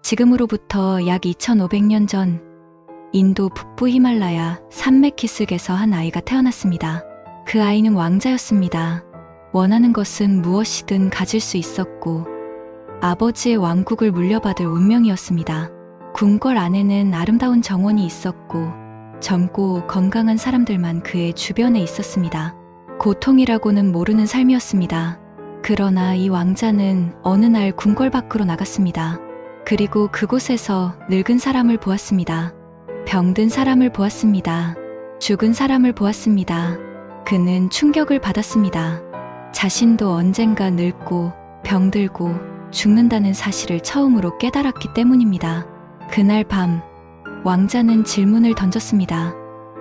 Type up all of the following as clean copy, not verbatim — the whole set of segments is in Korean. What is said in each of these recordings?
지금으로부터 약 2500년 전 인도 북부 히말라야 산맥 기슭에서 한 아이가 태어났습니다. 그 아이는 왕자였습니다. 원하는 것은 무엇이든 가질 수 있었고 아버지의 왕국을 물려받을 운명이었습니다. 궁궐 안에는 아름다운 정원이 있었고 젊고 건강한 사람들만 그의 주변에 있었습니다. 고통이라고는 모르는 삶이었습니다. 그러나 이 왕자는 어느 날 궁궐 밖으로 나갔습니다. 그리고 그곳에서 늙은 사람을 보았습니다. 병든 사람을 보았습니다. 죽은 사람을 보았습니다. 그는 충격을 받았습니다. 자신도 언젠가 늙고 병들고 죽는다는 사실을 처음으로 깨달았기 때문입니다. 그날 밤 왕자는 질문을 던졌습니다.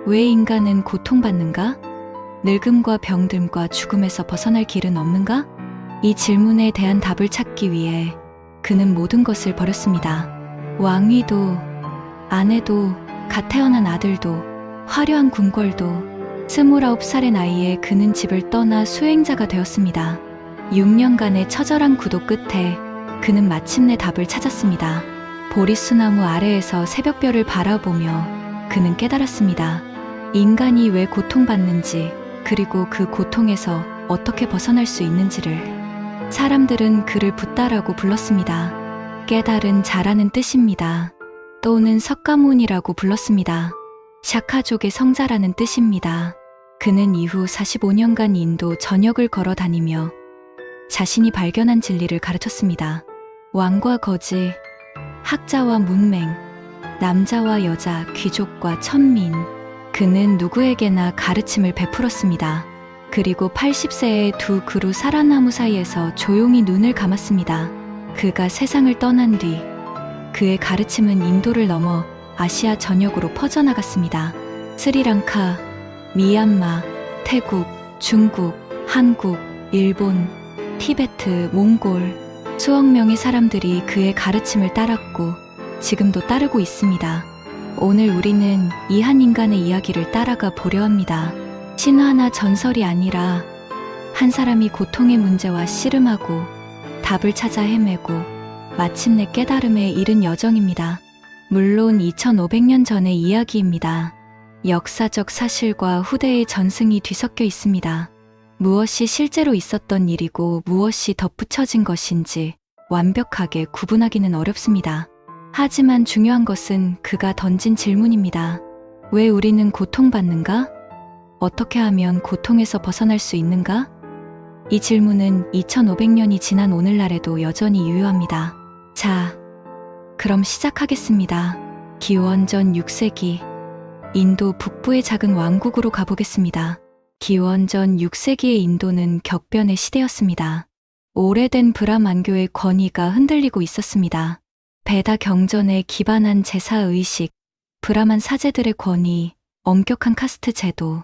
왜 인간은 고통받는가? 늙음과 병듦과 죽음에서 벗어날 길은 없는가? 이 질문에 대한 답을 찾기 위해 그는 모든 것을 버렸습니다. 왕위도, 아내도, 갓 태어난 아들도, 화려한 궁궐도, 29살의 나이에 그는 집을 떠나 수행자가 되었습니다. 6년간의 처절한 구도 끝에 그는 마침내 답을 찾았습니다. 보리수나무 아래에서 새벽별을 바라보며 그는 깨달았습니다. 인간이 왜 고통받는지, 그리고 그 고통에서 어떻게 벗어날 수 있는지를. 사람들은 그를 붓다라고 불렀습니다. 깨달은 자라는 뜻입니다. 또는 석가모니라고 불렀습니다. 샤카족의 성자라는 뜻입니다. 그는 이후 45년간 인도 전역을 걸어 다니며 자신이 발견한 진리를 가르쳤습니다. 왕과 거지, 학자와 문맹, 남자와 여자, 귀족과 천민, 그는 누구에게나 가르침을 베풀었습니다. 그리고 80세의 두 그루 사라나무 사이에서 조용히 눈을 감았습니다. 그가 세상을 떠난 뒤 그의 가르침은 인도를 넘어 아시아 전역으로 퍼져나갔습니다. 스리랑카, 미얀마, 태국, 중국, 한국, 일본, 티베트, 몽골, 수억 명의 사람들이 그의 가르침을 따랐고 지금도 따르고 있습니다. 오늘 우리는 이 한 인간의 이야기를 따라가 보려 합니다. 신화나 전설이 아니라 한 사람이 고통의 문제와 씨름하고 답을 찾아 헤매고 마침내 깨달음에 이른 여정입니다. 물론 2500년 전의 이야기입니다. 역사적 사실과 후대의 전승이 뒤섞여 있습니다. 무엇이 실제로 있었던 일이고 무엇이 덧붙여진 것인지 완벽하게 구분하기는 어렵습니다. 하지만 중요한 것은 그가 던진 질문입니다. 왜 우리는 고통받는가? 어떻게 하면 고통에서 벗어날 수 있는가? 이 질문은 2500년이 지난 오늘날에도 여전히 유효합니다. 자, 그럼 시작하겠습니다. 기원전 6세기, 인도 북부의 작은 왕국으로 가보겠습니다. 기원전 6세기의 인도는 격변의 시대였습니다. 오래된 브라만교의 권위가 흔들리고 있었습니다. 베다 경전에 기반한 제사의식, 브라만 사제들의 권위, 엄격한 카스트 제도,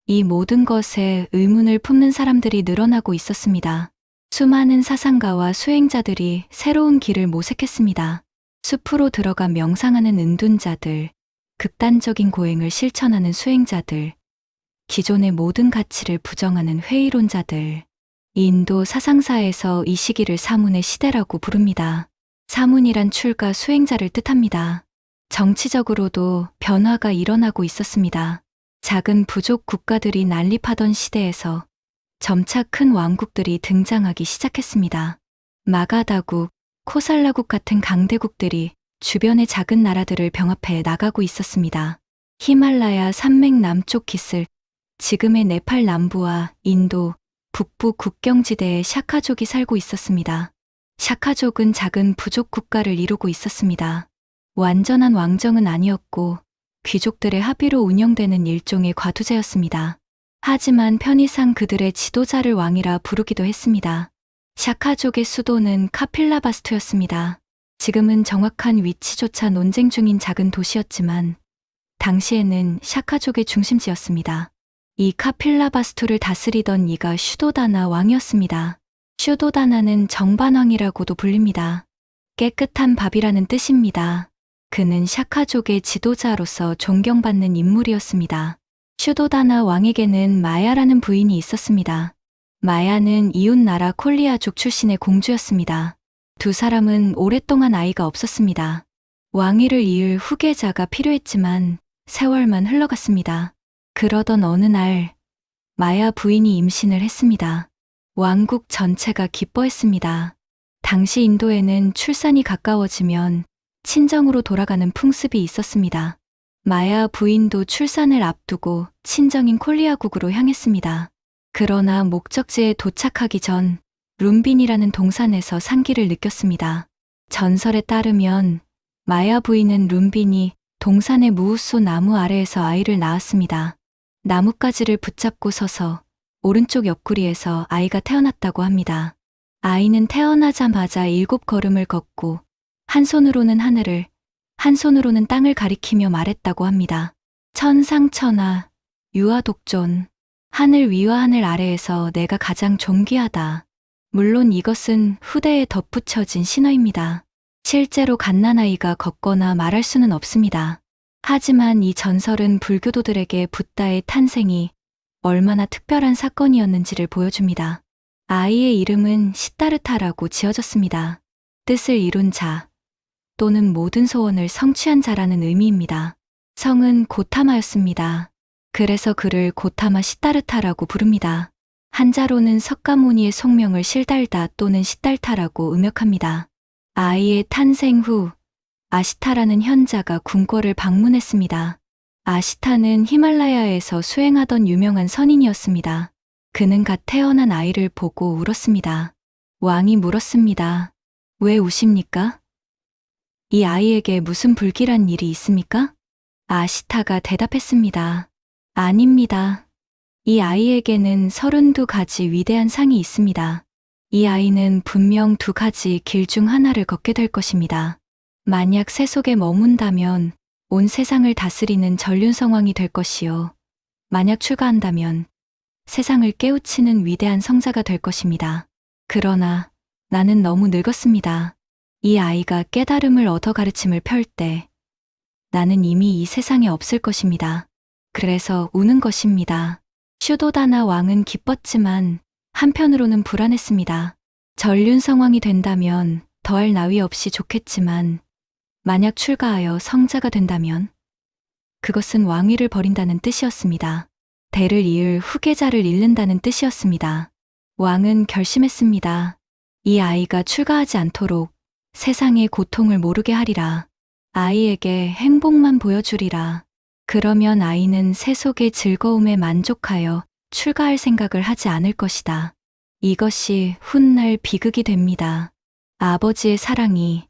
이 모든 것에 의문을 품는 사람들이 늘어나고 있었습니다. 수많은 사상가와 수행자들이 새로운 길을 모색했습니다. 숲으로 들어가 명상하는 은둔자들, 극단적인 고행을 실천하는 수행자들, 기존의 모든 가치를 부정하는 회의론자들. 인도 사상사에서 이 시기를 사문의 시대라고 부릅니다. 사문이란 출가 수행자를 뜻합니다. 정치적으로도 변화가 일어나고 있었습니다. 작은 부족 국가들이 난립하던 시대에서 점차 큰 왕국들이 등장하기 시작했습니다. 마가다국, 코살라국 같은 강대국들이 주변의 작은 나라들을 병합해 나가고 있었습니다. 히말라야 산맥 남쪽 기슭, 지금의 네팔 남부와 인도, 북부 국경지대에 샤카족이 살고 있었습니다. 샤카족은 작은 부족 국가를 이루고 있었습니다. 완전한 왕정은 아니었고 귀족들의 합의로 운영되는 일종의 과두제였습니다. 하지만 편의상 그들의 지도자를 왕이라 부르기도 했습니다. 샤카족의 수도는 카필라바스투였습니다. 지금은 정확한 위치조차 논쟁 중인 작은 도시였지만 당시에는 샤카족의 중심지였습니다. 이 카필라바스투를 다스리던 이가 슈도다나 왕이었습니다. 슈도다나는 정반왕이라고도 불립니다. 깨끗한 밥이라는 뜻입니다. 그는 샤카족의 지도자로서 존경받는 인물이었습니다. 슈도다나 왕에게는 마야라는 부인이 있었습니다. 마야는 이웃나라 콜리아족 출신의 공주였습니다. 두 사람은 오랫동안 아이가 없었습니다. 왕위를 이을 후계자가 필요했지만 세월만 흘러갔습니다. 그러던 어느 날 마야 부인이 임신을 했습니다. 왕국 전체가 기뻐했습니다. 당시 인도에는 출산이 가까워지면 친정으로 돌아가는 풍습이 있었습니다. 마야 부인도 출산을 앞두고 친정인 콜리아국으로 향했습니다. 그러나 목적지에 도착하기 전 룸빈이라는 동산에서 산기를 느꼈습니다. 전설에 따르면 마야 부인은 룸빈이 동산의 무우소 나무 아래에서 아이를 낳았습니다. 나뭇가지를 붙잡고 서서 오른쪽 옆구리에서 아이가 태어났다고 합니다. 아이는 태어나자마자 7걸음을 걷고 한 손으로는 하늘을, 한 손으로는 땅을 가리키며 말했다고 합니다. 천상천하, 유아독존, 하늘 위와 하늘 아래에서 내가 가장 존귀하다. 물론 이것은 후대에 덧붙여진 신화입니다. 실제로 갓난아이가 걷거나 말할 수는 없습니다. 하지만 이 전설은 불교도들에게 붓다의 탄생이 얼마나 특별한 사건이었는지를 보여줍니다. 아이의 이름은 시타르타라고 지어졌습니다. 뜻을 이룬 자 또는 모든 소원을 성취한 자라는 의미입니다. 성은 고타마였습니다. 그래서 그를 고타마 시타르타라고 부릅니다. 한자로는 석가모니의 속명을 실달다 또는 시달타라고 음역합니다. 아이의 탄생 후 아시타라는 현자가 궁궐을 방문했습니다. 아시타는 히말라야에서 수행하던 유명한 선인이었습니다. 그는 갓 태어난 아이를 보고 울었습니다. 왕이 물었습니다. 왜 우십니까? 이 아이에게 무슨 불길한 일이 있습니까? 아시타가 대답했습니다. 아닙니다. 이 아이에게는 32가지 위대한 상이 있습니다. 이 아이는 분명 2가지 길 중 하나를 걷게 될 것입니다. 만약 새 속에 머문다면 온 세상을 다스리는 전륜성왕이 될 것이요. 만약 출가한다면 세상을 깨우치는 위대한 성자가 될 것입니다. 그러나 나는 너무 늙었습니다. 이 아이가 깨달음을 얻어 가르침을 펼 때 나는 이미 이 세상에 없을 것입니다. 그래서 우는 것입니다. 슈도다나 왕은 기뻤지만 한편으로는 불안했습니다. 전륜성왕이 된다면 더할 나위 없이 좋겠지만 만약 출가하여 성자가 된다면 그것은 왕위를 버린다는 뜻이었습니다. 대를 이을 후계자를 잃는다는 뜻이었습니다. 왕은 결심했습니다. 이 아이가 출가하지 않도록 세상의 고통을 모르게 하리라. 아이에게 행복만 보여주리라. 그러면 아이는 세속의 즐거움에 만족하여 출가할 생각을 하지 않을 것이다. 이것이 훗날 비극이 됩니다. 아버지의 사랑이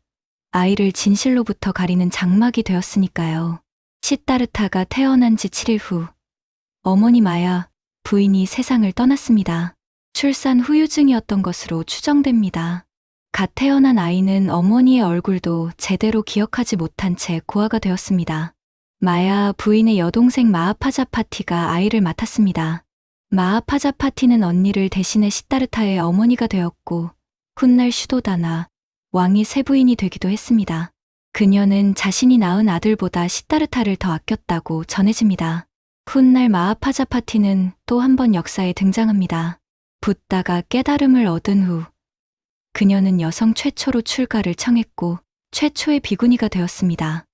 아이를 진실로부터 가리는 장막이 되었으니까요. 시타르타가 태어난 지 7일 후 어머니 마야 부인이 세상을 떠났습니다. 출산 후유증이었던 것으로 추정됩니다. 갓 태어난 아이는 어머니의 얼굴도 제대로 기억하지 못한 채 고아가 되었습니다. 마야 부인의 여동생 마하파자파티가 아이를 맡았습니다. 마하파자파티는 언니를 대신해 시타르타의 어머니가 되었고 훗날 슈도다나 왕이 세 부인이 되기도 했습니다. 그녀는 자신이 낳은 아들보다 시타르타를 더 아꼈다고 전해집니다. 훗날 마하파자파티는 또 한 번 역사에 등장합니다. 붓다가 깨달음을 얻은 후 그녀는 여성 최초로 출가를 청했고 최초의 비구니가 되었습니다.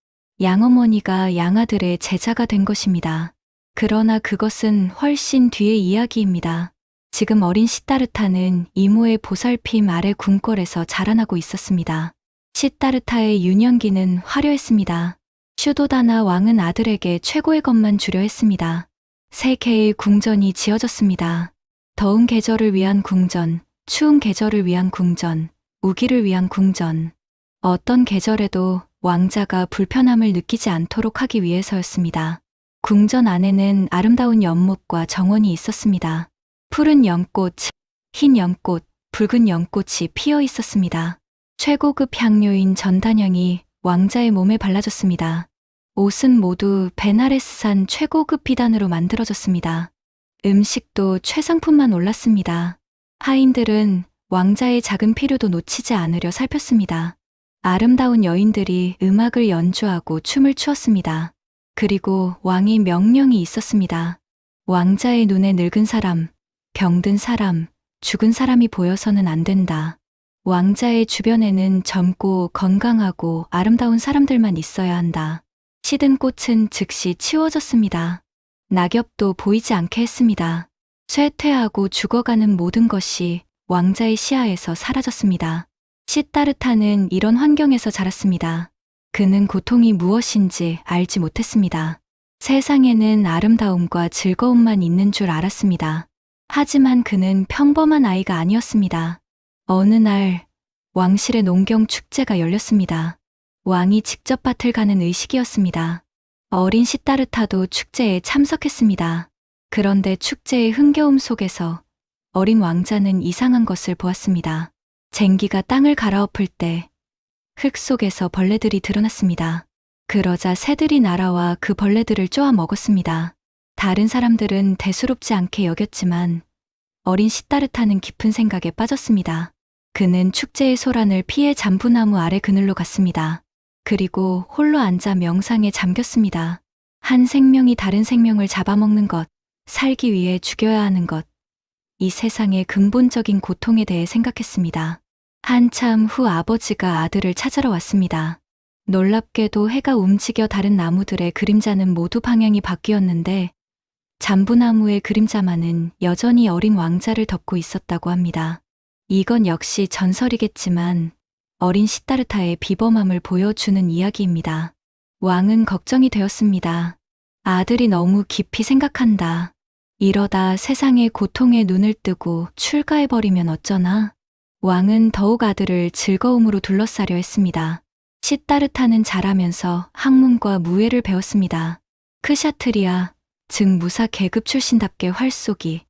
양어머니가 양아들의 제자가 된 것입니다. 그러나 그것은 훨씬 뒤의 이야기입니다. 지금 어린 시타르타는 이모의 보살핌 아래 궁궐에서 자라나고 있었습니다. 시타르타의 유년기는 화려했습니다. 슈도다나 왕은 아들에게 최고의 것만 주려 했습니다. 3개의 궁전이 지어졌습니다. 더운 계절을 위한 궁전, 추운 계절을 위한 궁전, 우기를 위한 궁전. 어떤 계절에도 왕자가 불편함을 느끼지 않도록 하기 위해서였습니다. 궁전 안에는 아름다운 연못과 정원이 있었습니다. 푸른 연꽃, 흰 연꽃, 붉은 연꽃이 피어 있었습니다. 최고급 향료인 전단향이 왕자의 몸에 발라졌습니다. 옷은 모두 베나레스산 최고급 비단으로 만들어졌습니다. 음식도 최상품만 올랐습니다. 하인들은 왕자의 작은 필요도 놓치지 않으려 살폈습니다. 아름다운 여인들이 음악을 연주하고 춤을 추었습니다. 그리고 왕의 명령이 있었습니다. 왕자의 눈에 늙은 사람, 병든 사람, 죽은 사람이 보여서는 안 된다. 왕자의 주변에는 젊고 건강하고 아름다운 사람들만 있어야 한다. 시든 꽃은 즉시 치워졌습니다. 낙엽도 보이지 않게 했습니다. 쇠퇴하고 죽어가는 모든 것이 왕자의 시야에서 사라졌습니다. 시다르타는 이런 환경에서 자랐습니다. 그는 고통이 무엇인지 알지 못했습니다. 세상에는 아름다움과 즐거움만 있는 줄 알았습니다. 하지만 그는 평범한 아이가 아니었습니다. 어느 날 왕실의 농경 축제가 열렸습니다. 왕이 직접 밭을 가는 의식이었습니다. 어린 시다르타도 축제에 참석했습니다. 그런데 축제의 흥겨움 속에서 어린 왕자는 이상한 것을 보았습니다. 쟁기가 땅을 갈아엎을 때 흙 속에서 벌레들이 드러났습니다. 그러자 새들이 날아와 그 벌레들을 쪼아 먹었습니다. 다른 사람들은 대수롭지 않게 여겼지만 어린 시다르타는 깊은 생각에 빠졌습니다. 그는 축제의 소란을 피해 잠부나무 아래 그늘로 갔습니다. 그리고 홀로 앉아 명상에 잠겼습니다. 한 생명이 다른 생명을 잡아먹는 것, 살기 위해 죽여야 하는 것, 이 세상의 근본적인 고통에 대해 생각했습니다. 한참 후 아버지가 아들을 찾으러 왔습니다. 놀랍게도 해가 움직여 다른 나무들의 그림자는 모두 방향이 바뀌었는데 잠부나무의 그림자만은 여전히 어린 왕자를 덮고 있었다고 합니다. 이건 역시 전설이겠지만 어린 시다르타의 비범함을 보여주는 이야기입니다. 왕은 걱정이 되었습니다. 아들이 너무 깊이 생각한다. 이러다 세상의 고통에 눈을 뜨고 출가해버리면 어쩌나? 왕은 더욱 아들을 즐거움으로 둘러싸려 했습니다. 시다르타는 자라면서 학문과 무예를 배웠습니다. 크샤트리아, 즉 무사 계급 출신답게 활쏘기,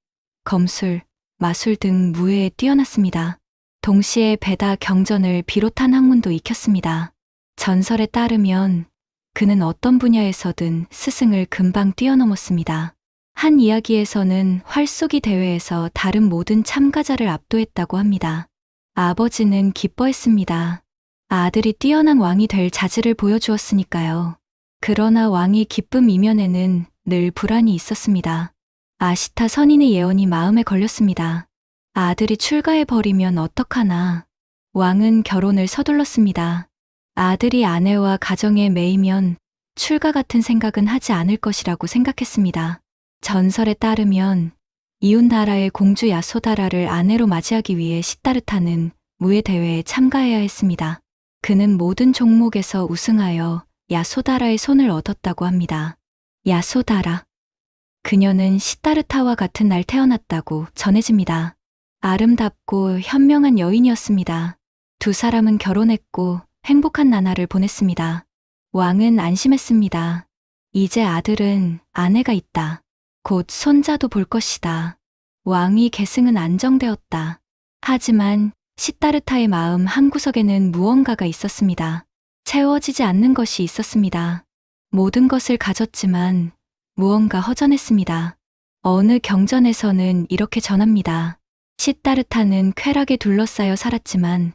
검술, 마술 등 무예에 뛰어났습니다. 동시에 배다 경전을 비롯한 학문도 익혔습니다. 전설에 따르면 그는 어떤 분야에서든 스승을 금방 뛰어넘었습니다. 한 이야기에서는 활쏘기 대회에서 다른 모든 참가자를 압도했다고 합니다. 아버지는 기뻐했습니다. 아들이 뛰어난 왕이 될 자질을 보여주었으니까요. 그러나 왕의 기쁨 이면에는 늘 불안이 있었습니다. 아시타 선인의 예언이 마음에 걸렸습니다. 아들이 출가해버리면 어떡하나. 왕은 결혼을 서둘렀습니다. 아들이 아내와 가정에 매이면 출가 같은 생각은 하지 않을 것이라고 생각했습니다. 전설에 따르면 이웃나라의 공주 야소다라를 아내로 맞이하기 위해 시다르타는 무예 대회에 참가해야 했습니다. 그는 모든 종목에서 우승하여 야소다라의 손을 얻었다고 합니다. 야소다라. 그녀는 시다르타와 같은 날 태어났다고 전해집니다. 아름답고 현명한 여인이었습니다. 두 사람은 결혼했고 행복한 나날을 보냈습니다. 왕은 안심했습니다. 이제 아들은 아내가 있다. 곧 손자도 볼 것이다. 왕의 계승은 안정되었다. 하지만 시다르타의 마음 한구석에는 무언가가 있었습니다. 채워지지 않는 것이 있었습니다. 모든 것을 가졌지만 무언가 허전했습니다. 어느 경전에서는 이렇게 전합니다. 시다르타는 쾌락에 둘러싸여 살았지만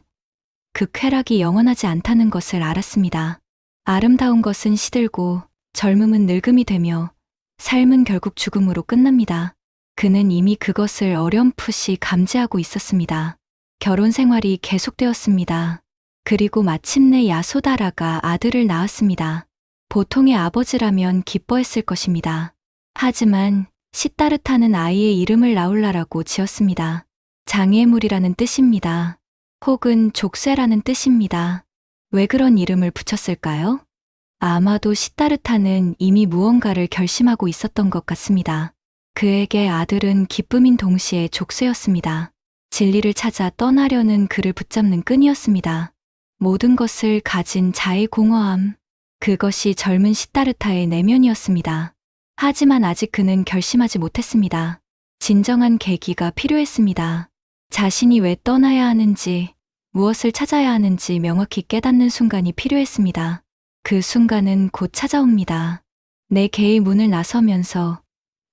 그 쾌락이 영원하지 않다는 것을 알았습니다. 아름다운 것은 시들고 젊음은 늙음이 되며 삶은 결국 죽음으로 끝납니다. 그는 이미 그것을 어렴풋이 감지하고 있었습니다. 결혼 생활이 계속되었습니다. 그리고 마침내 야소다라가 아들을 낳았습니다. 보통의 아버지라면 기뻐했을 것입니다. 하지만 시다르타는 아이의 이름을 라울라라고 지었습니다. 장애물이라는 뜻입니다. 혹은 족쇄라는 뜻입니다. 왜 그런 이름을 붙였을까요? 아마도 시다르타는 이미 무언가를 결심하고 있었던 것 같습니다. 그에게 아들은 기쁨인 동시에 족쇄였습니다. 진리를 찾아 떠나려는 그를 붙잡는 끈이었습니다. 모든 것을 가진 자의 공허함, 그것이 젊은 시다르타의 내면이었습니다. 하지만 아직 그는 결심하지 못했습니다. 진정한 계기가 필요했습니다. 자신이 왜 떠나야 하는지, 무엇을 찾아야 하는지 명확히 깨닫는 순간이 필요했습니다. 그 순간은 곧 찾아옵니다. 내 개의 문을 나서면서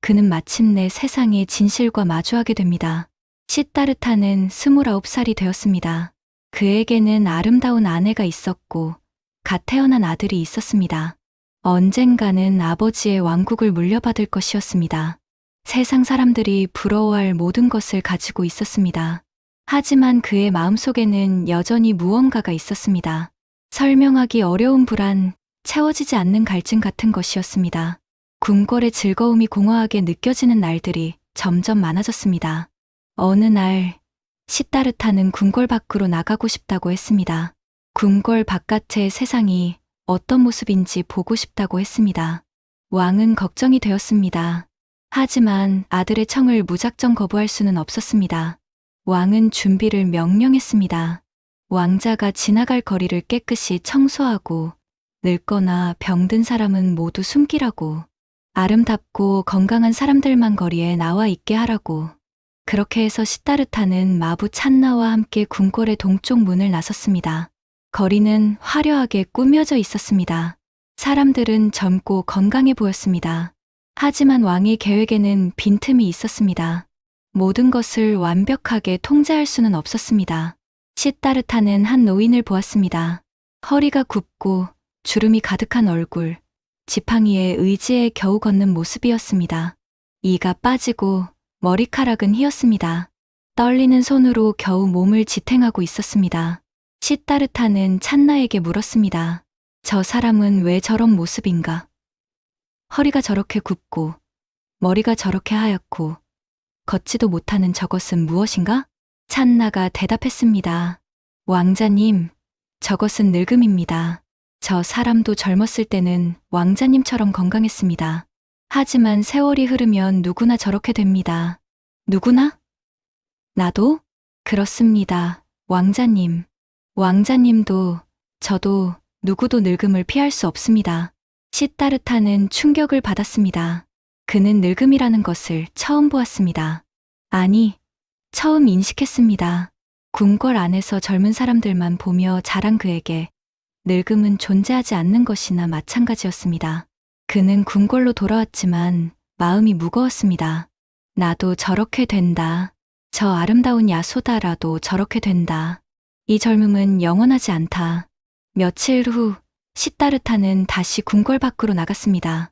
그는 마침내 세상의 진실과 마주하게 됩니다. 시다르타는 29살이 되었습니다. 그에게는 아름다운 아내가 있었고 갓 태어난 아들이 있었습니다. 언젠가는 아버지의 왕국을 물려받을 것이었습니다. 세상 사람들이 부러워할 모든 것을 가지고 있었습니다. 하지만 그의 마음속에는 여전히 무언가가 있었습니다. 설명하기 어려운 불안, 채워지지 않는 갈증 같은 것이었습니다. 궁궐의 즐거움이 공허하게 느껴지는 날들이 점점 많아졌습니다. 어느 날, 시타르타는 궁궐 밖으로 나가고 싶다고 했습니다. 궁궐 바깥의 세상이 어떤 모습인지 보고 싶다고 했습니다. 왕은 걱정이 되었습니다. 하지만 아들의 청을 무작정 거부할 수는 없었습니다. 왕은 준비를 명령했습니다. 왕자가 지나갈 거리를 깨끗이 청소하고 늙거나 병든 사람은 모두 숨기라고, 아름답고 건강한 사람들만 거리에 나와 있게 하라고. 그렇게 해서 시타르타는 마부 찬나와 함께 궁궐의 동쪽 문을 나섰습니다. 거리는 화려하게 꾸며져 있었습니다. 사람들은 젊고 건강해 보였습니다. 하지만 왕의 계획에는 빈틈이 있었습니다. 모든 것을 완벽하게 통제할 수는 없었습니다. 시타르타는 한 노인을 보았습니다. 허리가 굽고 주름이 가득한 얼굴, 지팡이에 의지에 겨우 걷는 모습이었습니다. 이가 빠지고 머리카락은 휘었습니다. 떨리는 손으로 겨우 몸을 지탱하고 있었습니다. 시타르타는 찬나에게 물었습니다. 저 사람은 왜 저런 모습인가? 허리가 저렇게 굽고 머리가 저렇게 하얗고 걷지도 못하는 저것은 무엇인가? 찬나가 대답했습니다. 왕자님, 저것은 늙음입니다. 저 사람도 젊었을 때는 왕자님처럼 건강했습니다. 하지만 세월이 흐르면 누구나 저렇게 됩니다. 누구나? 나도? 그렇습니다. 왕자님. 왕자님도, 저도, 누구도 늙음을 피할 수 없습니다. 시타르타는 충격을 받았습니다. 그는 늙음이라는 것을 처음 보았습니다. 아니, 처음 인식했습니다. 궁궐 안에서 젊은 사람들만 보며 자란 그에게 늙음은 존재하지 않는 것이나 마찬가지였습니다. 그는 궁궐로 돌아왔지만 마음이 무거웠습니다. 나도 저렇게 된다. 저 아름다운 야소다라도 저렇게 된다. 이 젊음은 영원하지 않다. 며칠 후 시타르타는 다시 궁궐 밖으로 나갔습니다.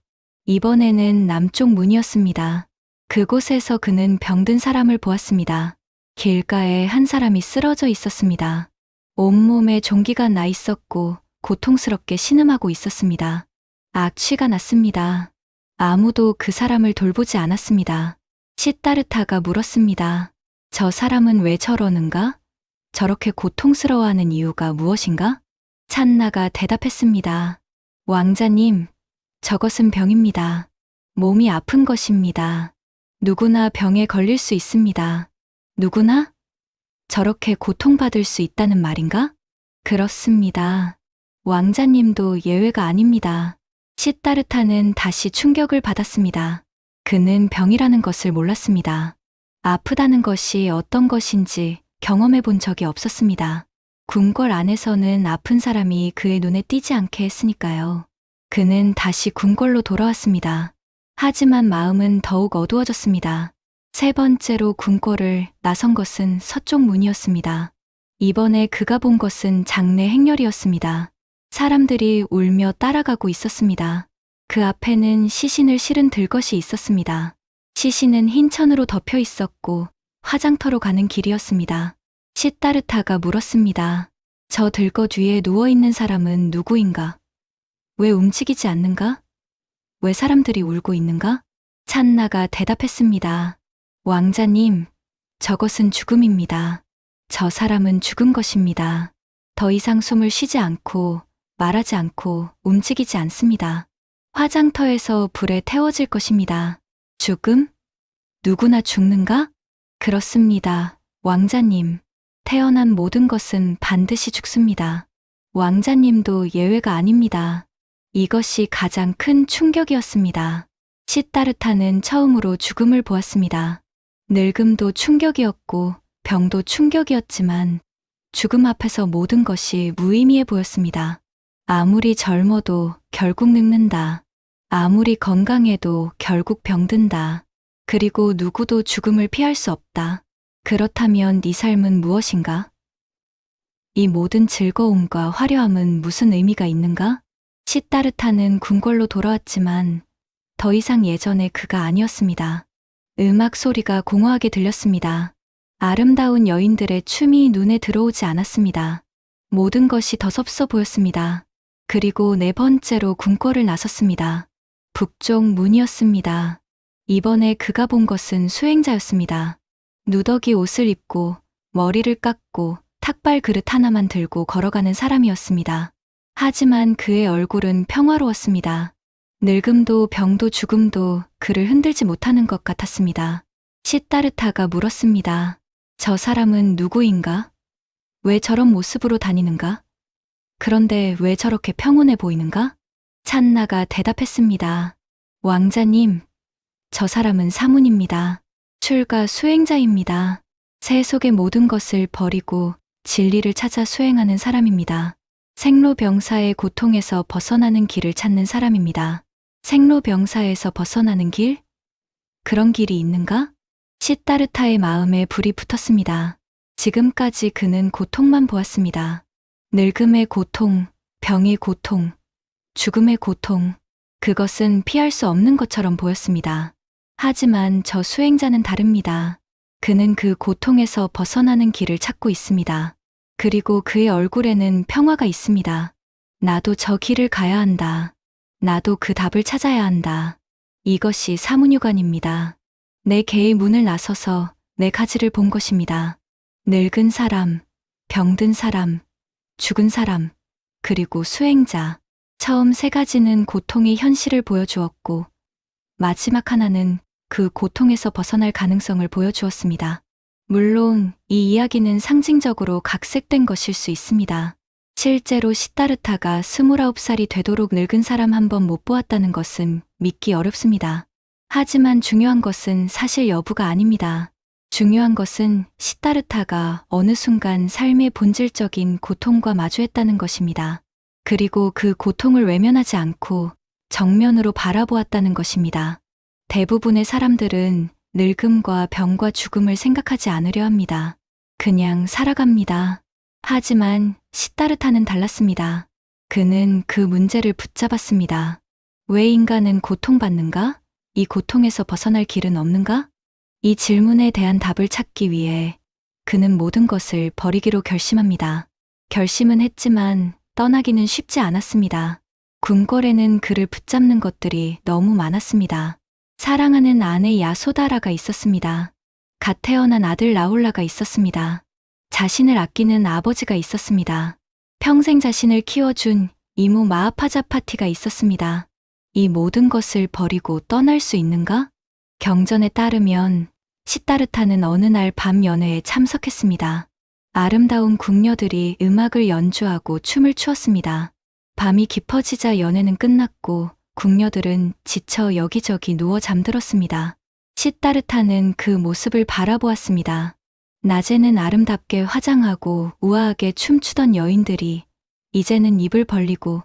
이번에는 남쪽 문이었습니다. 그곳에서 그는 병든 사람을 보았습니다. 길가에 한 사람이 쓰러져 있었습니다. 온몸에 종기가 나 있었고 고통스럽게 신음하고 있었습니다. 악취가 났습니다. 아무도 그 사람을 돌보지 않았습니다. 시타르타가 물었습니다. 저 사람은 왜 저러는가? 저렇게 고통스러워하는 이유가 무엇인가? 찬나가 대답했습니다. 왕자님, 저것은 병입니다. 몸이 아픈 것입니다. 누구나 병에 걸릴 수 있습니다. 누구나? 저렇게 고통받을 수 있다는 말인가? 그렇습니다. 왕자님도 예외가 아닙니다. 시타르타는 다시 충격을 받았습니다. 그는 병이라는 것을 몰랐습니다. 아프다는 것이 어떤 것인지 경험해 본 적이 없었습니다. 궁궐 안에서는 아픈 사람이 그의 눈에 띄지 않게 했으니까요. 그는 다시 궁궐로 돌아왔습니다. 하지만 마음은 더욱 어두워졌습니다. 세 번째로 궁궐을 나선 것은 서쪽 문이었습니다. 이번에 그가 본 것은 장례 행렬이었습니다. 사람들이 울며 따라가고 있었습니다. 그 앞에는 시신을 실은 들것이 있었습니다. 시신은 흰 천으로 덮여 있었고 화장터로 가는 길이었습니다. 시타르타가 물었습니다. 저 들것 위에 누워있는 사람은 누구인가? 왜 움직이지 않는가? 왜 사람들이 울고 있는가? 찬나가 대답했습니다. 왕자님, 저것은 죽음입니다. 저 사람은 죽은 것입니다. 더 이상 숨을 쉬지 않고 말하지 않고 움직이지 않습니다. 화장터에서 불에 태워질 것입니다. 죽음? 누구나 죽는가? 그렇습니다. 왕자님, 태어난 모든 것은 반드시 죽습니다. 왕자님도 예외가 아닙니다. 이것이 가장 큰 충격이었습니다. 시타르타는 처음으로 죽음을 보았습니다. 늙음도 충격이었고 병도 충격이었지만 죽음 앞에서 모든 것이 무의미해 보였습니다. 아무리 젊어도 결국 늙는다. 아무리 건강해도 결국 병든다. 그리고 누구도 죽음을 피할 수 없다. 그렇다면 네 삶은 무엇인가? 이 모든 즐거움과 화려함은 무슨 의미가 있는가? 시타르타는 궁궐로 돌아왔지만 더 이상 예전의 그가 아니었습니다. 음악 소리가 공허하게 들렸습니다. 아름다운 여인들의 춤이 눈에 들어오지 않았습니다. 모든 것이 더 섭서 보였습니다. 그리고 네 번째로 궁궐을 나섰습니다. 북쪽 문이었습니다. 이번에 그가 본 것은 수행자였습니다. 누더기 옷을 입고 머리를 깎고 탁발 그릇 하나만 들고 걸어가는 사람이었습니다. 하지만 그의 얼굴은 평화로웠습니다. 늙음도 병도 죽음도 그를 흔들지 못하는 것 같았습니다. 시따르타가 물었습니다. 저 사람은 누구인가? 왜 저런 모습으로 다니는가? 그런데 왜 저렇게 평온해 보이는가? 찬나가 대답했습니다. 왕자님, 저 사람은 사문입니다. 출가 수행자입니다. 세속의 모든 것을 버리고 진리를 찾아 수행하는 사람입니다. 생로병사의 고통에서 벗어나는 길을 찾는 사람입니다. 생로병사에서 벗어나는 길? 그런 길이 있는가? 시따르타의 마음에 불이 붙었습니다. 지금까지 그는 고통만 보았습니다. 늙음의 고통, 병의 고통, 죽음의 고통, 그것은 피할 수 없는 것처럼 보였습니다. 하지만 저 수행자는 다릅니다. 그는 그 고통에서 벗어나는 길을 찾고 있습니다. 그리고 그의 얼굴에는 평화가 있습니다. 나도 저 길을 가야 한다. 나도 그 답을 찾아야 한다. 이것이 사문유관입니다. 내 개의 문을 나서서 내 가지를 본 것입니다. 늙은 사람, 병든 사람, 죽은 사람, 그리고 수행자. 처음 세 가지는 고통의 현실을 보여주었고, 마지막 하나는 그 고통에서 벗어날 가능성을 보여주었습니다. 물론 이 이야기는 상징적으로 각색된 것일 수 있습니다. 실제로 시따르타가 29살이 되도록 늙은 사람 한 번 못 보았다는 것은 믿기 어렵습니다. 하지만 중요한 것은 사실 여부가 아닙니다. 중요한 것은 시따르타가 어느 순간 삶의 본질적인 고통과 마주했다는 것입니다. 그리고 그 고통을 외면하지 않고 정면으로 바라보았다는 것입니다. 대부분의 사람들은 늙음과 병과 죽음을 생각하지 않으려 합니다. 그냥 살아갑니다. 하지만 시따르타는 달랐습니다. 그는 그 문제를 붙잡았습니다. 왜 인간은 고통받는가? 이 고통에서 벗어날 길은 없는가? 이 질문에 대한 답을 찾기 위해 그는 모든 것을 버리기로 결심합니다. 결심은 했지만 떠나기는 쉽지 않았습니다. 궁궐에는 그를 붙잡는 것들이 너무 많았습니다. 사랑하는 아내 야소다라가 있었습니다. 갓 태어난 아들 라울라가 있었습니다. 자신을 아끼는 아버지가 있었습니다. 평생 자신을 키워준 이모 마하파자파티가 있었습니다. 이 모든 것을 버리고 떠날 수 있는가? 경전에 따르면 시따르타는 어느 날 밤 연회에 참석했습니다. 아름다운 궁녀들이 음악을 연주하고 춤을 추었습니다. 밤이 깊어지자 연회는 끝났고 궁녀들은 지쳐 여기저기 누워 잠들었습니다. 시따르타는 그 모습을 바라보았습니다. 낮에는 아름답게 화장하고 우아하게 춤추던 여인들이 이제는 입을 벌리고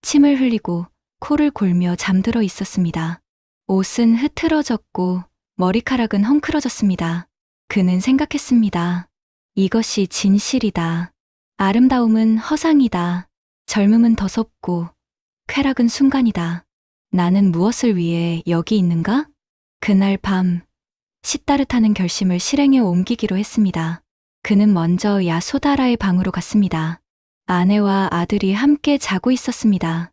침을 흘리고 코를 골며 잠들어 있었습니다. 옷은 흐트러졌고 머리카락은 헝클어졌습니다. 그는 생각했습니다. 이것이 진실이다. 아름다움은 허상이다. 젊음은 더섭고 쾌락은 순간이다. 나는 무엇을 위해 여기 있는가? 그날 밤 시따르타는 결심을 실행에 옮기기로 했습니다. 그는 먼저 야소다라의 방으로 갔습니다. 아내와 아들이 함께 자고 있었습니다.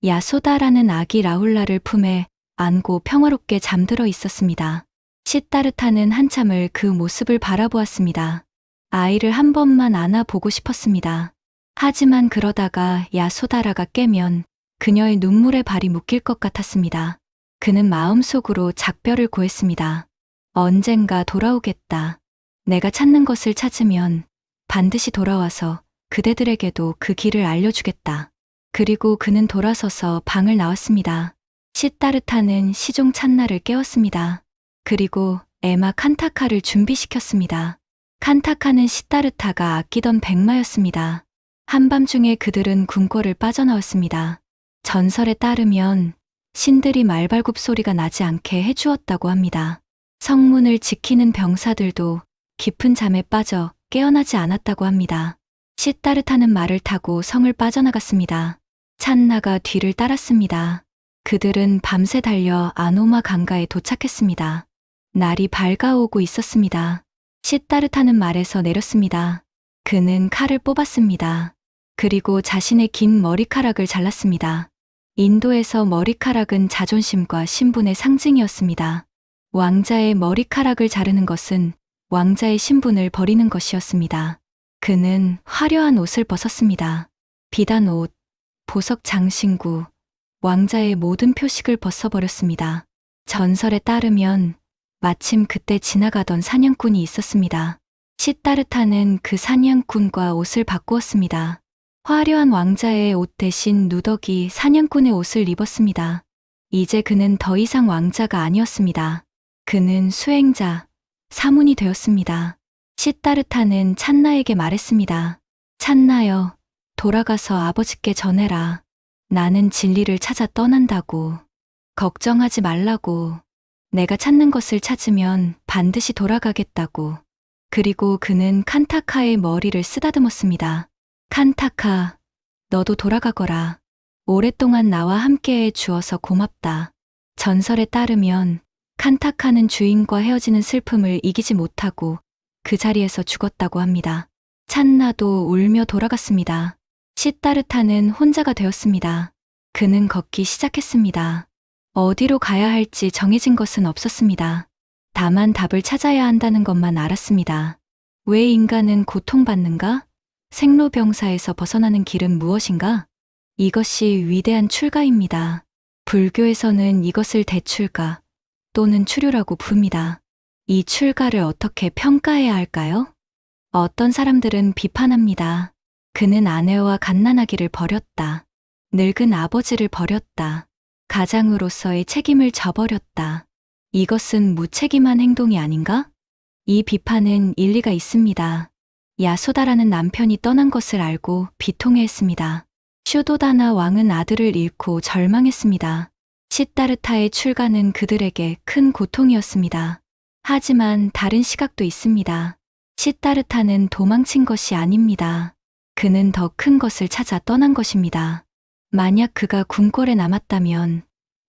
야소다라는 아기 라울라를 품에 안고 평화롭게 잠들어 있었습니다. 시따르타는 한참을 그 모습을 바라보았습니다. 아이를 한 번만 안아보고 싶었습니다. 하지만 그러다가 야소다라가 깨면 그녀의 눈물의 발이 묶일 것 같았습니다. 그는 마음속으로 작별을 고했습니다. 언젠가 돌아오겠다. 내가 찾는 것을 찾으면 반드시 돌아와서 그대들에게도 그 길을 알려주겠다. 그리고 그는 돌아서서 방을 나왔습니다. 시따르타는 시종 찬나를 깨웠습니다. 그리고 에마 칸타카를 준비시켰습니다. 칸타카는 시따르타가 아끼던 백마였습니다. 한밤중에 그들은 궁궐을 빠져나왔습니다. 전설에 따르면 신들이 말발굽 소리가 나지 않게 해주었다고 합니다. 성문을 지키는 병사들도 깊은 잠에 빠져 깨어나지 않았다고 합니다. 시따르타는 말을 타고 성을 빠져나갔습니다. 찬나가 뒤를 따랐습니다. 그들은 밤새 달려 아노마 강가에 도착했습니다. 날이 밝아오고 있었습니다. 시따르타는 말에서 내렸습니다. 그는 칼을 뽑았습니다. 그리고 자신의 긴 머리카락을 잘랐습니다. 인도에서 머리카락은 자존심과 신분의 상징이었습니다. 왕자의 머리카락을 자르는 것은 왕자의 신분을 버리는 것이었습니다. 그는 화려한 옷을 벗었습니다. 비단 옷, 보석 장신구, 왕자의 모든 표식을 벗어버렸습니다. 전설에 따르면 마침 그때 지나가던 사냥꾼이 있었습니다. 시따르타는 그 사냥꾼과 옷을 바꾸었습니다. 화려한 왕자의 옷 대신 누더기 사냥꾼의 옷을 입었습니다. 이제 그는 더 이상 왕자가 아니었습니다. 그는 수행자, 사문이 되었습니다. 시따르타는 찬나에게 말했습니다. 찬나여, 돌아가서 아버지께 전해라. 나는 진리를 찾아 떠난다고. 걱정하지 말라고. 내가 찾는 것을 찾으면 반드시 돌아가겠다고. 그리고 그는 칸타카의 머리를 쓰다듬었습니다. 칸타카, 너도 돌아가거라. 오랫동안 나와 함께해 주어서 고맙다. 전설에 따르면 칸타카는 주인과 헤어지는 슬픔을 이기지 못하고 그 자리에서 죽었다고 합니다. 찬나도 울며 돌아갔습니다. 시따르타는 혼자가 되었습니다. 그는 걷기 시작했습니다. 어디로 가야 할지 정해진 것은 없었습니다. 다만 답을 찾아야 한다는 것만 알았습니다. 왜 인간은 고통받는가? 생로병사에서 벗어나는 길은 무엇인가? 이것이 위대한 출가입니다. 불교에서는 이것을 대출가 또는 출유라고 부릅니다. 이 출가를 어떻게 평가해야 할까요? 어떤 사람들은 비판합니다. 그는 아내와 갓난아기를 버렸다. 늙은 아버지를 버렸다. 가장으로서의 책임을 져버렸다. 이것은 무책임한 행동이 아닌가? 이 비판은 일리가 있습니다. 야소다라는 남편이 떠난 것을 알고 비통해했습니다. 슈도다나 왕은 아들을 잃고 절망했습니다. 시따르타의 출가는 그들에게 큰 고통이었습니다. 하지만 다른 시각도 있습니다. 시따르타는 도망친 것이 아닙니다. 그는 더 큰 것을 찾아 떠난 것입니다. 만약 그가 궁궐에 남았다면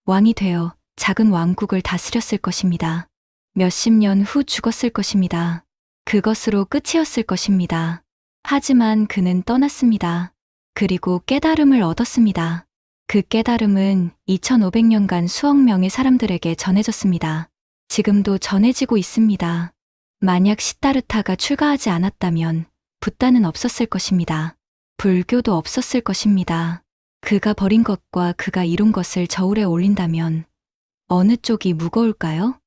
왕이 되어 작은 왕국을 다스렸을 것입니다. 몇십 년 후 죽었을 것입니다. 그것으로 끝이었을 것입니다. 하지만 그는 떠났습니다. 그리고 깨달음을 얻었습니다. 그 깨달음은 2500년간 수억 명의 사람들에게 전해졌습니다. 지금도 전해지고 있습니다. 만약 시따르타가 출가하지 않았다면 붓다는 없었을 것입니다. 불교도 없었을 것입니다. 그가 버린 것과 그가 이룬 것을 저울에 올린다면 어느 쪽이 무거울까요?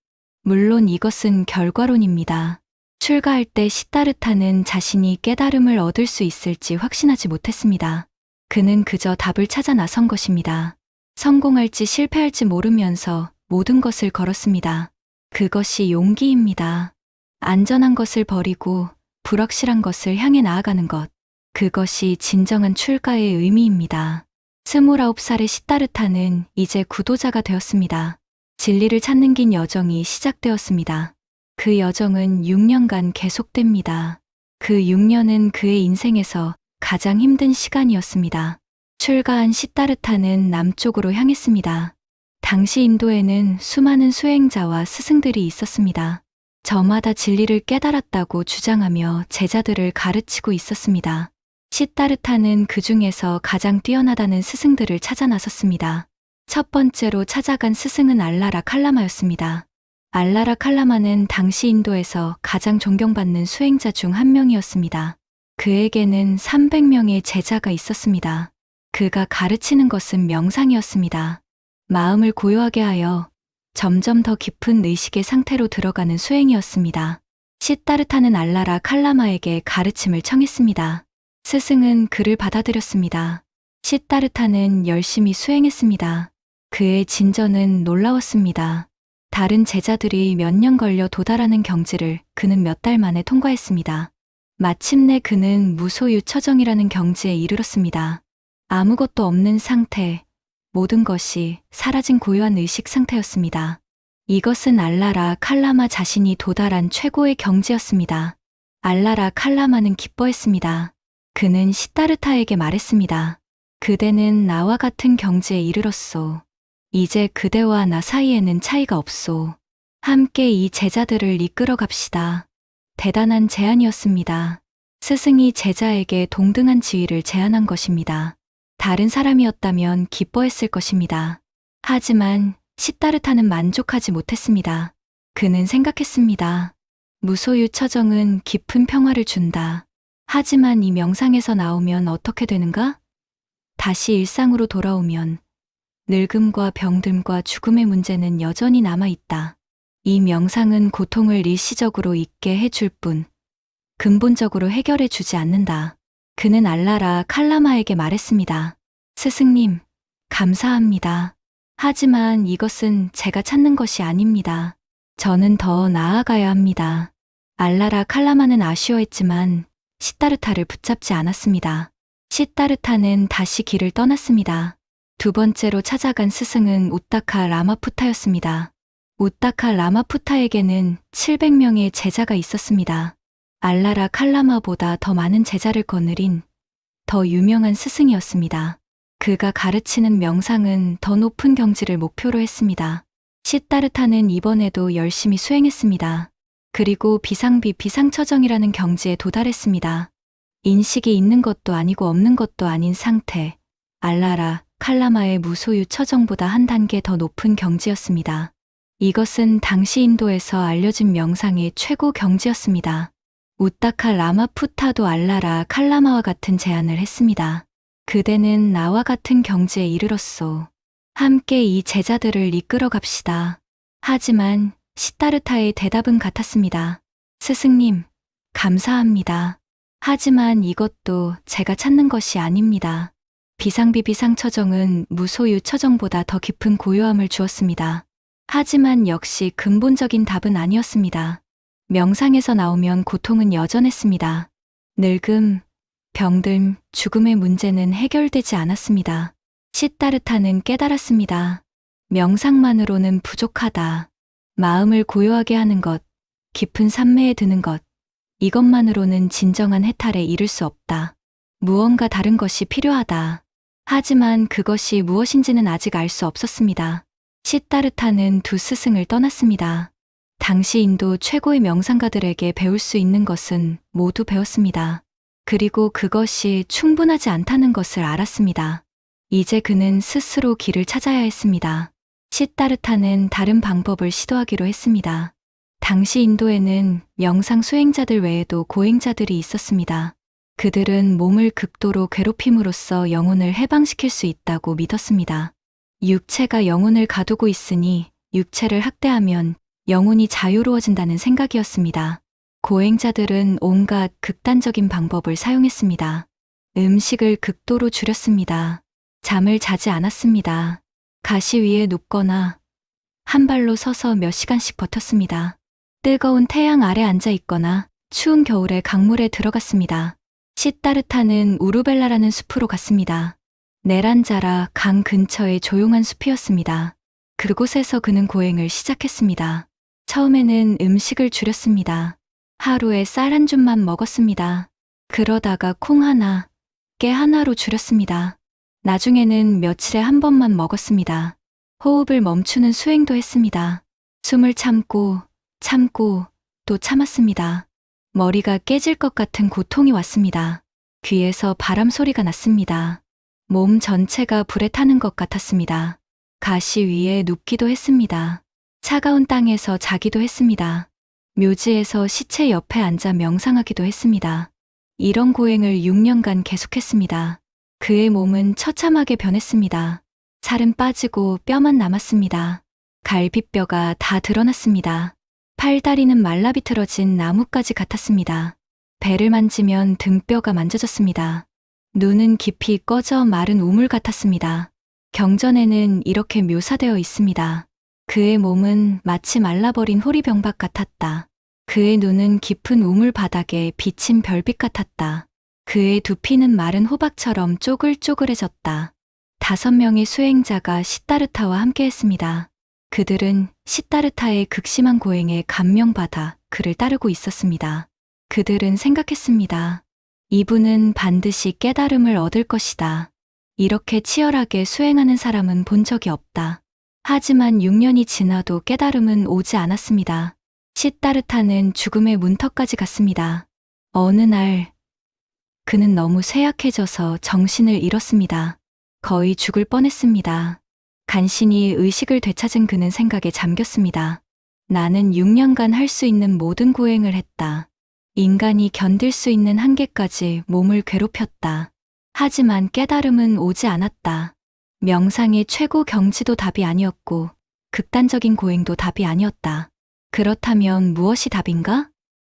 물론 이것은 결과론입니다. 출가할 때 시따르타는 자신이 깨달음을 얻을 수 있을지 확신하지 못했습니다. 그는 그저 답을 찾아 나선 것입니다. 성공할지 실패할지 모르면서 모든 것을 걸었습니다. 그것이 용기입니다. 안전한 것을 버리고 불확실한 것을 향해 나아가는 것. 그것이 진정한 출가의 의미입니다. 29살의 시따르타는 이제 구도자가 되었습니다. 진리를 찾는 긴 여정이 시작되었습니다. 그 여정은 6년간 계속됩니다. 그 6년은 그의 인생에서 가장 힘든 시간이었습니다. 출가한 시따르타는 남쪽으로 향했습니다. 당시 인도에는 수많은 수행자와 스승들이 있었습니다. 저마다 진리를 깨달았다고 주장하며 제자들을 가르치고 있었습니다. 시따르타는 그 중에서 가장 뛰어나다는 스승들을 찾아 나섰습니다. 첫 번째로 찾아간 스승은 알라라 칼라마였습니다. 알라라 칼라마는 당시 인도에서 가장 존경받는 수행자 중 한 명이었습니다. 그에게는 300명의 제자가 있었습니다. 그가 가르치는 것은 명상이었습니다. 마음을 고요하게 하여 점점 더 깊은 의식의 상태로 들어가는 수행이었습니다. 시따르타는 알라라 칼라마에게 가르침을 청했습니다. 스승은 그를 받아들였습니다. 시따르타는 열심히 수행했습니다. 그의 진전은 놀라웠습니다. 다른 제자들이 몇 년 걸려 도달하는 경지를 그는 몇 달 만에 통과했습니다. 마침내 그는 무소유처정이라는 경지에 이르렀습니다. 아무것도 없는 상태, 모든 것이 사라진 고요한 의식 상태였습니다. 이것은 알라라 칼라마 자신이 도달한 최고의 경지였습니다. 알라라 칼라마는 기뻐했습니다. 그는 시따르타에게 말했습니다. 그대는 나와 같은 경지에 이르렀소. 이제 그대와 나 사이에는 차이가 없소. 함께 이 제자들을 이끌어 갑시다. 대단한 제안이었습니다. 스승이 제자에게 동등한 지위를 제안한 것입니다. 다른 사람이었다면 기뻐했을 것입니다. 하지만 시다르타는 만족하지 못했습니다. 그는 생각했습니다. 무소유 처정은 깊은 평화를 준다. 하지만 이 명상에서 나오면 어떻게 되는가? 다시 일상으로 돌아오면 늙음과 병듦과 죽음의 문제는 여전히 남아있다. 이 명상은 고통을 일시적으로 잊게 해줄 뿐 근본적으로 해결해 주지 않는다. 그는 알라라 칼라마에게 말했습니다. 스승님, 감사합니다. 하지만 이것은 제가 찾는 것이 아닙니다. 저는 더 나아가야 합니다. 알라라 칼라마는 아쉬워했지만 시다르타를 붙잡지 않았습니다. 시다르타는 다시 길을 떠났습니다. 두 번째로 찾아간 스승은 우타카 라마푸타였습니다. 우타카 라마푸타에게는 700명의 제자가 있었습니다. 알라라 칼라마보다 더 많은 제자를 거느린 더 유명한 스승이었습니다. 그가 가르치는 명상은 더 높은 경지를 목표로 했습니다. 시다르타는 이번에도 열심히 수행했습니다. 그리고 비상처정이라는 경지에 도달했습니다. 인식이 있는 것도 아니고 없는 것도 아닌 상태. 알라라 칼라마의 무소유 처정보다 한 단계 더 높은 경지였습니다. 이것은 당시 인도에서 알려진 명상의 최고 경지였습니다. 우타카 라마푸타도 알라라 칼라마와 같은 제안을 했습니다. 그대는 나와 같은 경지에 이르렀소. 함께 이 제자들을 이끌어 갑시다. 하지만 시다르타의 대답은 같았습니다. 스승님, 감사합니다. 하지만 이것도 제가 찾는 것이 아닙니다. 비상처정은 무소유 처정보다 더 깊은 고요함을 주었습니다. 하지만 역시 근본적인 답은 아니었습니다. 명상에서 나오면 고통은 여전했습니다. 늙음, 병듦, 죽음의 문제는 해결되지 않았습니다. 시다르타는 깨달았습니다. 명상만으로는 부족하다. 마음을 고요하게 하는 것, 깊은 산매에 드는 것, 이것만으로는 진정한 해탈에 이를 수 없다. 무언가 다른 것이 필요하다. 하지만 그것이 무엇인지는 아직 알 수 없었습니다. 시다르타는 두 스승을 떠났습니다. 당시 인도 최고의 명상가들에게 배울 수 있는 것은 모두 배웠습니다. 그리고 그것이 충분하지 않다는 것을 알았습니다. 이제 그는 스스로 길을 찾아야 했습니다. 시다르타는 다른 방법을 시도하기로 했습니다. 당시 인도에는 명상 수행자들 외에도 고행자들이 있었습니다. 그들은 몸을 극도로 괴롭힘으로써 영혼을 해방시킬 수 있다고 믿었습니다. 육체가 영혼을 가두고 있으니 육체를 학대하면 영혼이 자유로워진다는 생각이었습니다. 고행자들은 온갖 극단적인 방법을 사용했습니다. 음식을 극도로 줄였습니다. 잠을 자지 않았습니다. 가시 위에 눕거나 한 발로 서서 몇 시간씩 버텼습니다. 뜨거운 태양 아래 앉아 있거나 추운 겨울에 강물에 들어갔습니다. 시다르타는 우루벨라라는 숲으로 갔습니다. 네란자라 강 근처의 조용한 숲이었습니다. 그곳에서 그는 고행을 시작했습니다. 처음에는 음식을 줄였습니다. 하루에 쌀 한 줌만 먹었습니다. 그러다가 콩 하나, 깨 하나로 줄였습니다. 나중에는 며칠에 한 번만 먹었습니다. 호흡을 멈추는 수행도 했습니다. 숨을 참고 또 참았습니다. 머리가 깨질 것 같은 고통이 왔습니다. 귀에서 바람 소리가 났습니다. 몸 전체가 불에 타는 것 같았습니다. 가시 위에 눕기도 했습니다. 차가운 땅에서 자기도 했습니다. 묘지에서 시체 옆에 앉아 명상하기도 했습니다. 이런 고행을 6년간 계속했습니다. 그의 몸은 처참하게 변했습니다. 살은 빠지고 뼈만 남았습니다. 갈비뼈가 다 드러났습니다. 팔다리는 말라 비틀어진 나뭇가지 같았습니다. 배를 만지면 등뼈가 만져졌습니다. 눈은 깊이 꺼져 마른 우물 같았습니다. 경전에는 이렇게 묘사되어 있습니다. 그의 몸은 마치 말라버린 호리병박 같았다. 그의 눈은 깊은 우물 바닥에 비친 별빛 같았다. 그의 두피는 마른 호박처럼 쪼글쪼글해졌다. 5명의 수행자가 시다르타와 함께했습니다. 그들은 시다르타의 극심한 고행에 감명받아 그를 따르고 있었습니다. 그들은 생각했습니다. 이분은 반드시 깨달음을 얻을 것이다. 이렇게 치열하게 수행하는 사람은 본 적이 없다. 하지만 6년이 지나도 깨달음은 오지 않았습니다. 시다르타는 죽음의 문턱까지 갔습니다. 어느 날 그는 너무 쇠약해져서 정신을 잃었습니다. 거의 죽을 뻔했습니다. 간신히 의식을 되찾은 그는 생각에 잠겼습니다. 나는 6년간 할 수 있는 모든 고행을 했다. 인간이 견딜 수 있는 한계까지 몸을 괴롭혔다. 하지만 깨달음은 오지 않았다. 명상의 최고 경지도 답이 아니었고 극단적인 고행도 답이 아니었다. 그렇다면 무엇이 답인가?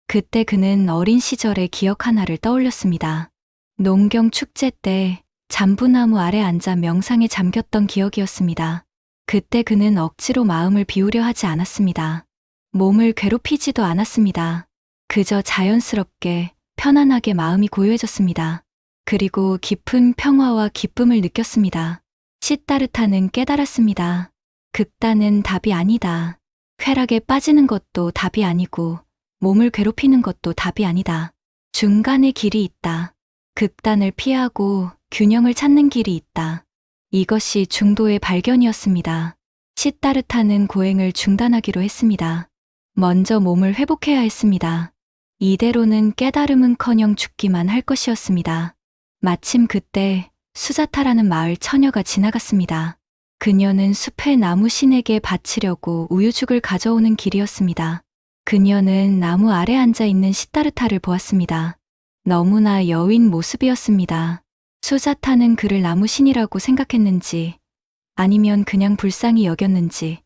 그때 그는 어린 시절의 기억 하나를 떠올렸습니다. 농경 축제 때 잠부나무 아래 앉아 명상에 잠겼던 기억이었습니다. 그때 그는 억지로 마음을 비우려 하지 않았습니다. 몸을 괴롭히지도 않았습니다. 그저 자연스럽게 편안하게 마음이 고요해졌습니다. 그리고 깊은 평화와 기쁨을 느꼈습니다. 시다르타는 깨달았습니다. 극단은 답이 아니다. 쾌락에 빠지는 것도 답이 아니고 몸을 괴롭히는 것도 답이 아니다. 중간의 길이 있다. 극단을 피하고 균형을 찾는 길이 있다. 이것이 중도의 발견이었습니다. 시다르타는 고행을 중단하기로 했습니다. 먼저 몸을 회복해야 했습니다. 이대로는 깨달음은커녕 죽기만 할 것이었습니다. 마침 그때 수자타라는 마을 처녀가 지나갔습니다. 그녀는 숲의 나무 신에게 바치려고 우유죽을 가져오는 길이었습니다. 그녀는 나무 아래 앉아 있는 시다르타를 보았습니다. 너무나 여윈 모습이었습니다. 수자타는 그를 나무 신이라고 생각했는지 아니면 그냥 불쌍히 여겼는지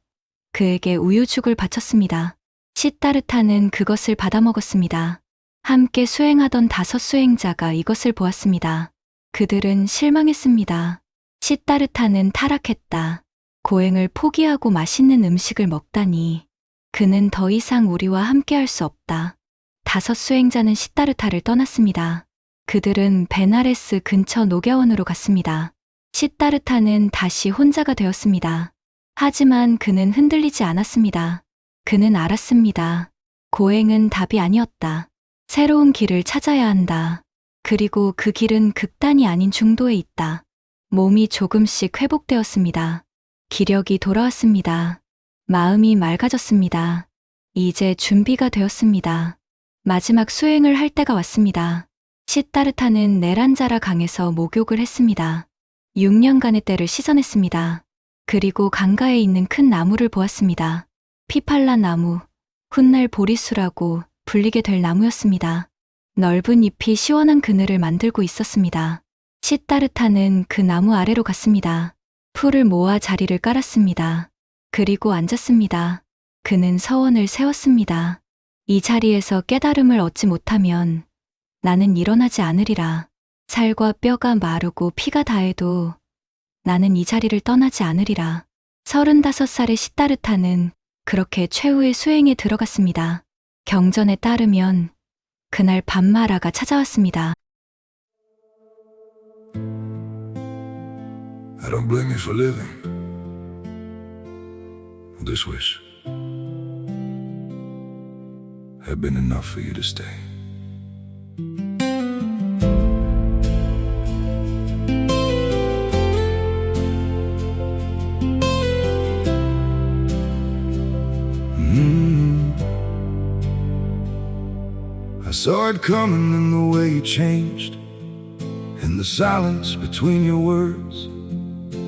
그에게 우유죽을 바쳤습니다. 시다르타는 그것을 받아먹었습니다. 함께 수행하던 5 수행자가 이것을 보았습니다. 그들은 실망했습니다. 시다르타는 타락했다. 고행을 포기하고 맛있는 음식을 먹다니. 그는 더 이상 우리와 함께할 수 없다. 5 수행자는 시다르타를 떠났습니다. 그들은 베나레스 근처 녹야원으로 갔습니다. 시다르타는 다시 혼자가 되었습니다. 하지만 그는 흔들리지 않았습니다. 그는 알았습니다. 고행은 답이 아니었다. 새로운 길을 찾아야 한다. 그리고 그 길은 극단이 아닌 중도에 있다. 몸이 조금씩 회복되었습니다. 기력이 돌아왔습니다. 마음이 맑아졌습니다. 이제 준비가 되었습니다. 마지막 수행을 할 때가 왔습니다. 시다르타는 네란자라 강에서 목욕을 했습니다. 6년간의 때를 씻어냈습니다. 그리고 강가에 있는 큰 나무를 보았습니다. 피팔라 나무, 훗날 보리수라고 불리게 될 나무였습니다. 넓은 잎이 시원한 그늘을 만들고 있었습니다. 시다르타는 그 나무 아래로 갔습니다. 풀을 모아 자리를 깔았습니다. 그리고 앉았습니다. 그는 서원을 세웠습니다. 이 자리에서 깨달음을 얻지 못하면 나는 일어나지 않으리라. 살과 뼈가 마르고 피가 다해도 나는 이 자리를 떠나지 않으리라. 35살의 시다르타는 그렇게 최후의 수행에 들어갔습니다. 경전에 따르면 그날 밤마라가 찾아왔습니다. I don't blame you for living this wish had been enough for you to stay. I saw it coming in the way you changed, in the silence between your words.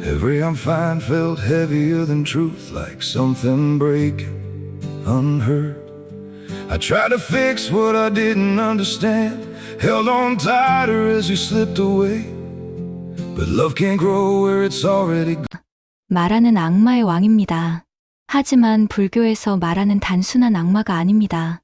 Every I'm fine felt heavier than truth, like something breaking unheard. I tried to fix what I didn't understand, held on tighter as you slipped away. But love can't grow where it's already gone. 마라는 악마의 왕입니다. 하지만 불교에서 마라는 단순한 악마가 아닙니다.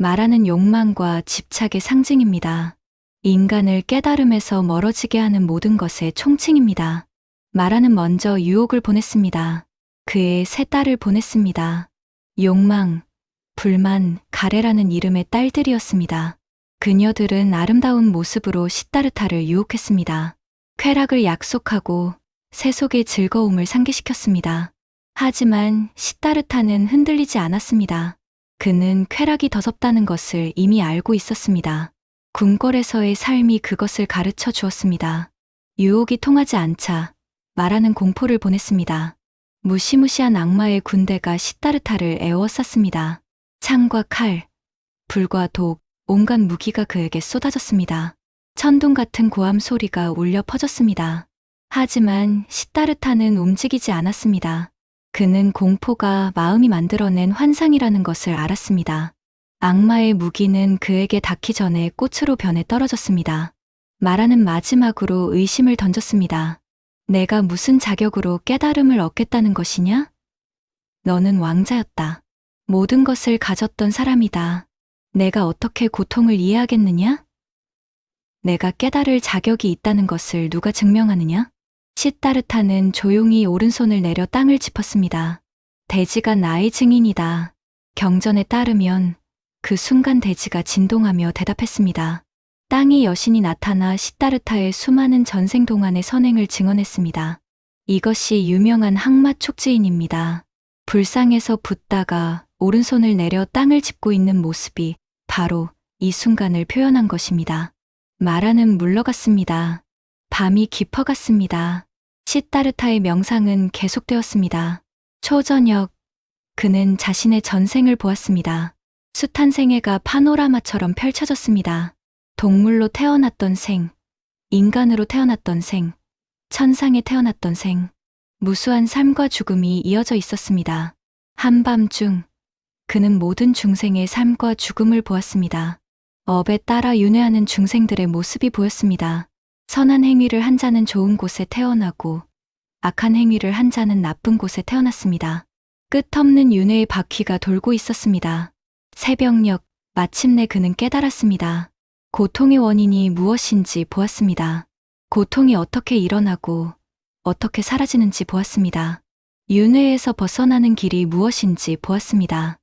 마라는 욕망과 집착의 상징입니다. 인간을 깨달음에서 멀어지게 하는 모든 것의 총칭입니다. 마라는 먼저 유혹을 보냈습니다. 그의 3 딸을 보냈습니다. 욕망, 불만, 가레라는 이름의 딸들이었습니다. 그녀들은 아름다운 모습으로 시다르타를 유혹했습니다. 쾌락을 약속하고 세속의 즐거움을 상기시켰습니다. 하지만 시다르타는 흔들리지 않았습니다. 그는 쾌락이 더섭다는 것을 이미 알고 있었습니다. 궁궐에서의 삶이 그것을 가르쳐 주었습니다. 유혹이 통하지 않자 마라는 공포를 보냈습니다. 무시무시한 악마의 군대가 시다르타를 에워쌌습니다. 창과 칼, 불과 독, 온갖 무기가 그에게 쏟아졌습니다. 천둥 같은 고함 소리가 울려 퍼졌습니다. 하지만 시다르타는 움직이지 않았습니다. 그는 공포가 마음이 만들어낸 환상이라는 것을 알았습니다. 악마의 무기는 그에게 닿기 전에 꽃으로 변해 떨어졌습니다. 마라는 마지막으로 의심을 던졌습니다. 내가 무슨 자격으로 깨달음을 얻겠다는 것이냐? 너는 왕자였다. 모든 것을 가졌던 사람이다. 내가 어떻게 고통을 이해하겠느냐? 내가 깨달을 자격이 있다는 것을 누가 증명하느냐? 시다르타는 조용히 오른손을 내려 땅을 짚었습니다. 대지가 나의 증인이다. 경전에 따르면 그 순간 대지가 진동하며 대답했습니다. 땅의 여신이 나타나 시다르타의 수많은 전생 동안의 선행을 증언했습니다. 이것이 유명한 항마 촉지인입니다. 불상에서 붓다가 오른손을 내려 땅을 짚고 있는 모습이 바로 이 순간을 표현한 것입니다. 마라는 물러갔습니다. 밤이 깊어갔습니다. 시다르타의 명상은 계속되었습니다. 초저녁, 그는 자신의 전생을 보았습니다. 숱한 생애가 파노라마처럼 펼쳐졌습니다. 동물로 태어났던 생, 인간으로 태어났던 생, 천상에 태어났던 생, 무수한 삶과 죽음이 이어져 있었습니다. 한밤중, 그는 모든 중생의 삶과 죽음을 보았습니다. 업에 따라 윤회하는 중생들의 모습이 보였습니다. 선한 행위를 한 자는 좋은 곳에 태어나고 악한 행위를 한 자는 나쁜 곳에 태어났습니다. 끝없는 윤회의 바퀴가 돌고 있었습니다. 새벽녘, 마침내 그는 깨달았습니다. 고통의 원인이 무엇인지 보았습니다. 고통이 어떻게 일어나고 어떻게 사라지는지 보았습니다. 윤회에서 벗어나는 길이 무엇인지 보았습니다.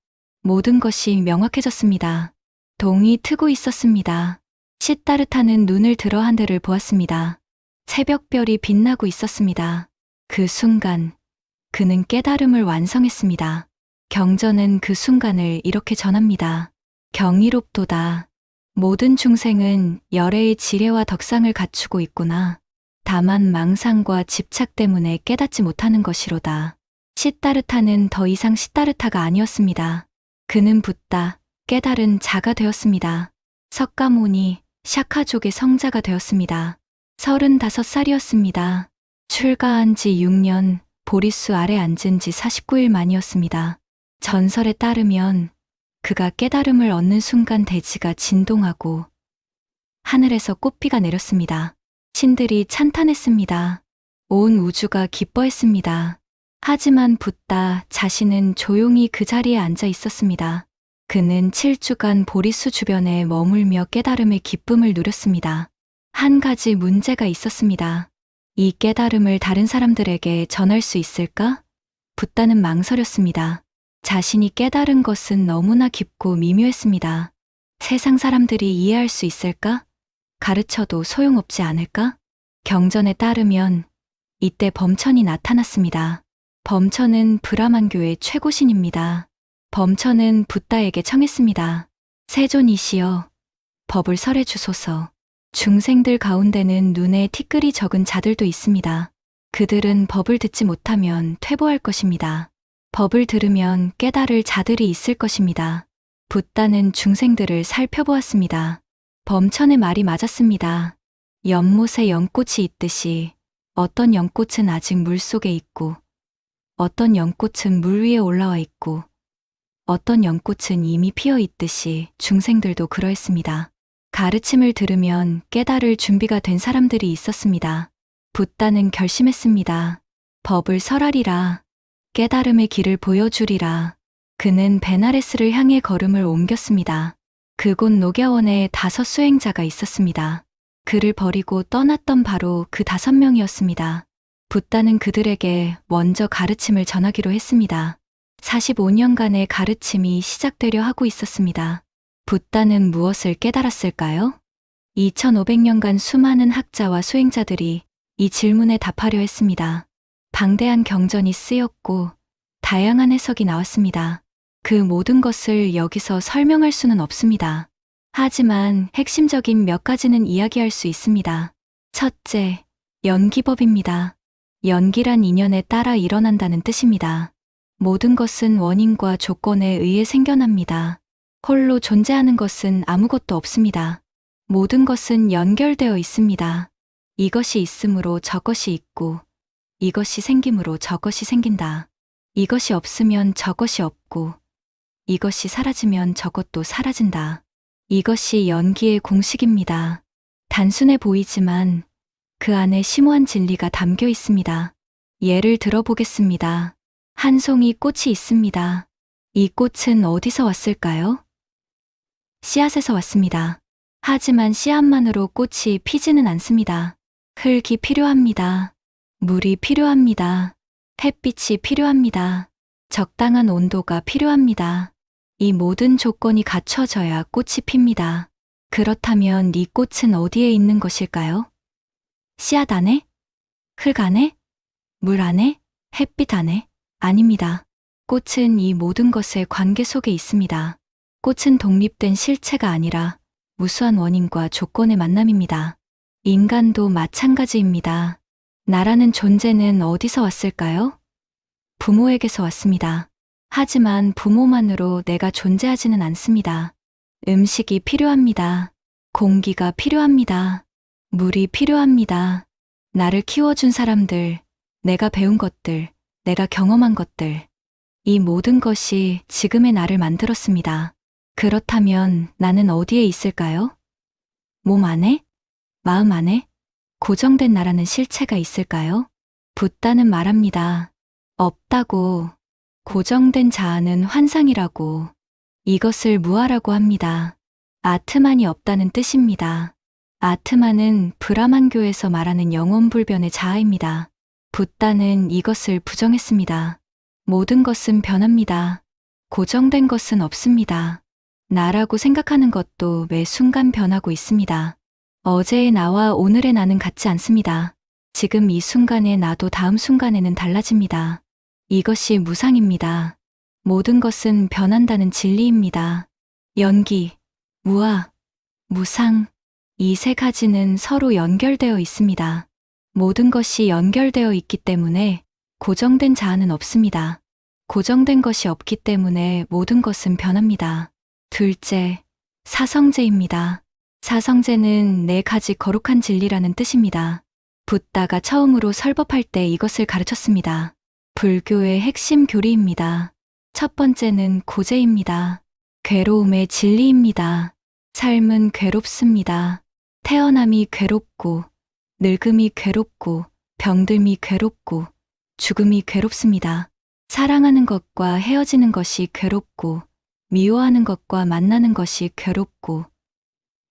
모든 것이 명확해졌습니다. 동이 트고 있었습니다. 시다르타는 눈을 들어 하늘을 보았습니다. 새벽별이 빛나고 있었습니다. 그 순간, 그는 깨달음을 완성했습니다. 경전은 그 순간을 이렇게 전합니다. 경이롭도다. 모든 중생은 열애의 지혜와 덕상을 갖추고 있구나. 다만 망상과 집착 때문에 깨닫지 못하는 것이로다. 시다르타는 더 이상 시다르타가 아니었습니다. 그는 붓다, 깨달은 자가 되었습니다. 석가모니, 샤카족의 성자가 되었습니다. 35살이었습니다. 출가한 지 6년, 보리수 아래 앉은 지 49일 만이었습니다. 전설에 따르면 그가 깨달음을 얻는 순간 대지가 진동하고 하늘에서 꽃비가 내렸습니다. 신들이 찬탄했습니다. 온 우주가 기뻐했습니다. 하지만 붓다 자신은 조용히 그 자리에 앉아 있었습니다. 그는 7주간 보리수 주변에 머물며 깨달음의 기쁨을 누렸습니다. 한 가지 문제가 있었습니다. 이 깨달음을 다른 사람들에게 전할 수 있을까? 붓다는 망설였습니다. 자신이 깨달은 것은 너무나 깊고 미묘했습니다. 세상 사람들이 이해할 수 있을까? 가르쳐도 소용없지 않을까? 경전에 따르면 이때 범천이 나타났습니다. 범천은 브라만교의 최고신입니다. 범천은 붓다에게 청했습니다. 세존이시여, 법을 설해 주소서. 중생들 가운데는 눈에 티끌이 적은 자들도 있습니다. 그들은 법을 듣지 못하면 퇴보할 것입니다. 법을 들으면 깨달을 자들이 있을 것입니다. 붓다는 중생들을 살펴보았습니다. 범천의 말이 맞았습니다. 연못에 연꽃이 있듯이 어떤 연꽃은 아직 물 속에 있고 어떤 연꽃은 물 위에 올라와 있고 어떤 연꽃은 이미 피어 있듯이 중생들도 그러했습니다. 가르침을 들으면 깨달을 준비가 된 사람들이 있었습니다. 붓다는 결심했습니다. 법을 설하리라. 깨달음의 길을 보여주리라. 그는 베나레스를 향해 걸음을 옮겼습니다. 그곳 녹야원에 5 수행자가 있었습니다. 그를 버리고 떠났던 바로 그 5명이었습니다. 붓다는 그들에게 먼저 가르침을 전하기로 했습니다. 45년간의 가르침이 시작되려 하고 있었습니다. 붓다는 무엇을 깨달았을까요? 2500년간 수많은 학자와 수행자들이 이 질문에 답하려 했습니다. 방대한 경전이 쓰였고 다양한 해석이 나왔습니다. 그 모든 것을 여기서 설명할 수는 없습니다. 하지만 핵심적인 몇 가지는 이야기할 수 있습니다. 첫째, 연기법입니다. 연기란 인연에 따라 일어난다는 뜻입니다. 모든 것은 원인과 조건에 의해 생겨납니다. 홀로 존재하는 것은 아무것도 없습니다. 모든 것은 연결되어 있습니다. 이것이 있으므로 저것이 있고, 이것이 생김으로 저것이 생긴다. 이것이 없으면 저것이 없고, 이것이 사라지면 저것도 사라진다. 이것이 연기의 공식입니다. 단순해 보이지만 그 안에 심오한 진리가 담겨 있습니다. 예를 들어보겠습니다. 한 송이 꽃이 있습니다. 이 꽃은 어디서 왔을까요? 씨앗에서 왔습니다. 하지만 씨앗만으로 꽃이 피지는 않습니다. 흙이 필요합니다. 물이 필요합니다. 햇빛이 필요합니다. 적당한 온도가 필요합니다. 이 모든 조건이 갖춰져야 꽃이 핍니다. 그렇다면 이 꽃은 어디에 있는 것일까요? 씨앗 안에? 흙 안에? 물 안에? 햇빛 안에? 아닙니다. 꽃은 이 모든 것의 관계 속에 있습니다. 꽃은 독립된 실체가 아니라 무수한 원인과 조건의 만남입니다. 인간도 마찬가지입니다. 나라는 존재는 어디서 왔을까요? 부모에게서 왔습니다. 하지만 부모만으로 내가 존재하지는 않습니다. 음식이 필요합니다. 공기가 필요합니다. 물이 필요합니다. 나를 키워준 사람들, 내가 배운 것들, 내가 경험한 것들, 이 모든 것이 지금의 나를 만들었습니다. 그렇다면 나는 어디에 있을까요? 몸 안에? 마음 안에? 고정된 나라는 실체가 있을까요? 붓다는 말합니다. 없다고. 고정된 자아는 환상이라고. 이것을 무아라고 합니다. 아트만이 없다는 뜻입니다. 아트만은 브라만교에서 말하는 영원불변의 자아입니다. 붓다는 이것을 부정했습니다. 모든 것은 변합니다. 고정된 것은 없습니다. 나라고 생각하는 것도 매 순간 변하고 있습니다. 어제의 나와 오늘의 나는 같지 않습니다. 지금 이 순간의 나도 다음 순간에는 달라집니다. 이것이 무상입니다. 모든 것은 변한다는 진리입니다. 연기, 무아, 무상, 이 세 가지는 서로 연결되어 있습니다. 모든 것이 연결되어 있기 때문에 고정된 자아는 없습니다. 고정된 것이 없기 때문에 모든 것은 변합니다. 둘째, 사성제입니다. 사성제는 네 가지 거룩한 진리라는 뜻입니다. 붓다가 처음으로 설법할 때 이것을 가르쳤습니다. 불교의 핵심 교리입니다. 첫 번째는 고제입니다. 괴로움의 진리입니다. 삶은 괴롭습니다. 태어남이 괴롭고, 늙음이 괴롭고, 병듦이 괴롭고, 죽음이 괴롭습니다. 사랑하는 것과 헤어지는 것이 괴롭고, 미워하는 것과 만나는 것이 괴롭고,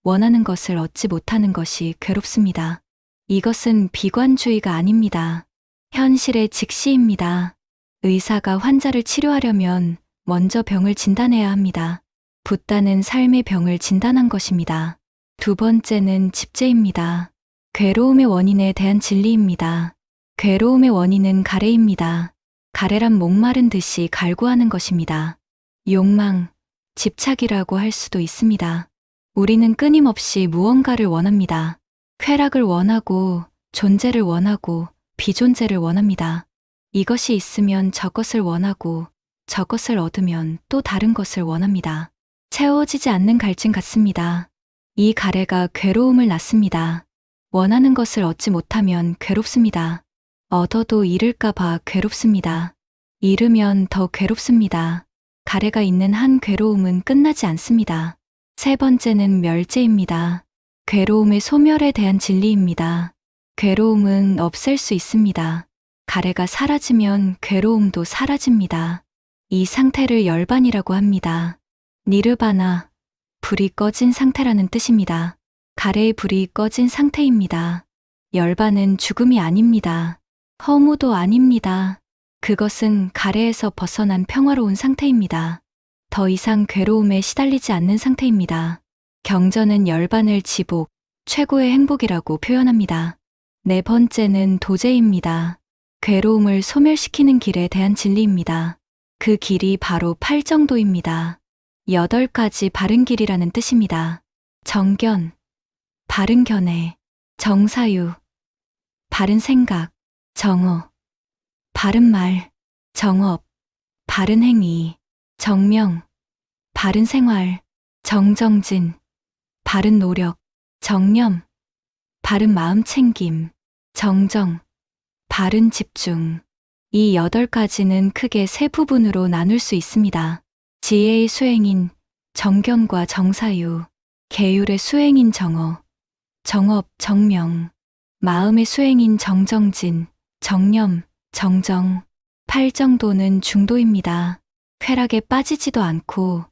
원하는 것을 얻지 못하는 것이 괴롭습니다. 이것은 비관주의가 아닙니다. 현실의 직시입니다. 의사가 환자를 치료하려면 먼저 병을 진단해야 합니다. 붓다는 삶의 병을 진단한 것입니다. 두 번째는 집제입니다. 괴로움의 원인에 대한 진리입니다. 괴로움의 원인은 가래입니다. 가래란 목마른 듯이 갈구하는 것입니다. 욕망, 집착이라고 할 수도 있습니다. 우리는 끊임없이 무언가를 원합니다. 쾌락을 원하고, 존재를 원하고, 비존재를 원합니다. 이것이 있으면 저것을 원하고, 저것을 얻으면 또 다른 것을 원합니다. 채워지지 않는 갈증 같습니다. 이 가래가 괴로움을 낳습니다. 원하는 것을 얻지 못하면 괴롭습니다. 얻어도 잃을까봐 괴롭습니다. 잃으면 더 괴롭습니다. 가래가 있는 한 괴로움은 끝나지 않습니다. 세 번째는 멸제입니다. 괴로움의 소멸에 대한 진리입니다. 괴로움은 없앨 수 있습니다. 가래가 사라지면 괴로움도 사라집니다. 이 상태를 열반이라고 합니다. 니르바나, 불이 꺼진 상태라는 뜻입니다. 가래의 불이 꺼진 상태입니다. 열반은 죽음이 아닙니다. 허무도 아닙니다. 그것은 가래에서 벗어난 평화로운 상태입니다. 더 이상 괴로움에 시달리지 않는 상태입니다. 경전은 열반을 지복, 최고의 행복이라고 표현합니다. 네 번째는 도제입니다. 괴로움을 소멸시키는 길에 대한 진리입니다. 그 길이 바로 팔정도입니다. 8가지 바른 길이라는 뜻입니다. 정견, 바른 견해, 정사유, 바른 생각, 정어, 바른 말, 정업, 바른 행위, 정명, 바른 생활, 정정진, 바른 노력, 정념, 바른 마음 챙김, 정정, 바른 집중. 이 8가지는 크게 세 부분으로 나눌 수 있습니다. 지혜의 수행인 정견과 정사유, 계율의 수행인 정어, 정업, 정명, 마음의 수행인 정정진, 정념, 정정, 팔정도는 중도입니다. 쾌락에 빠지지도 않고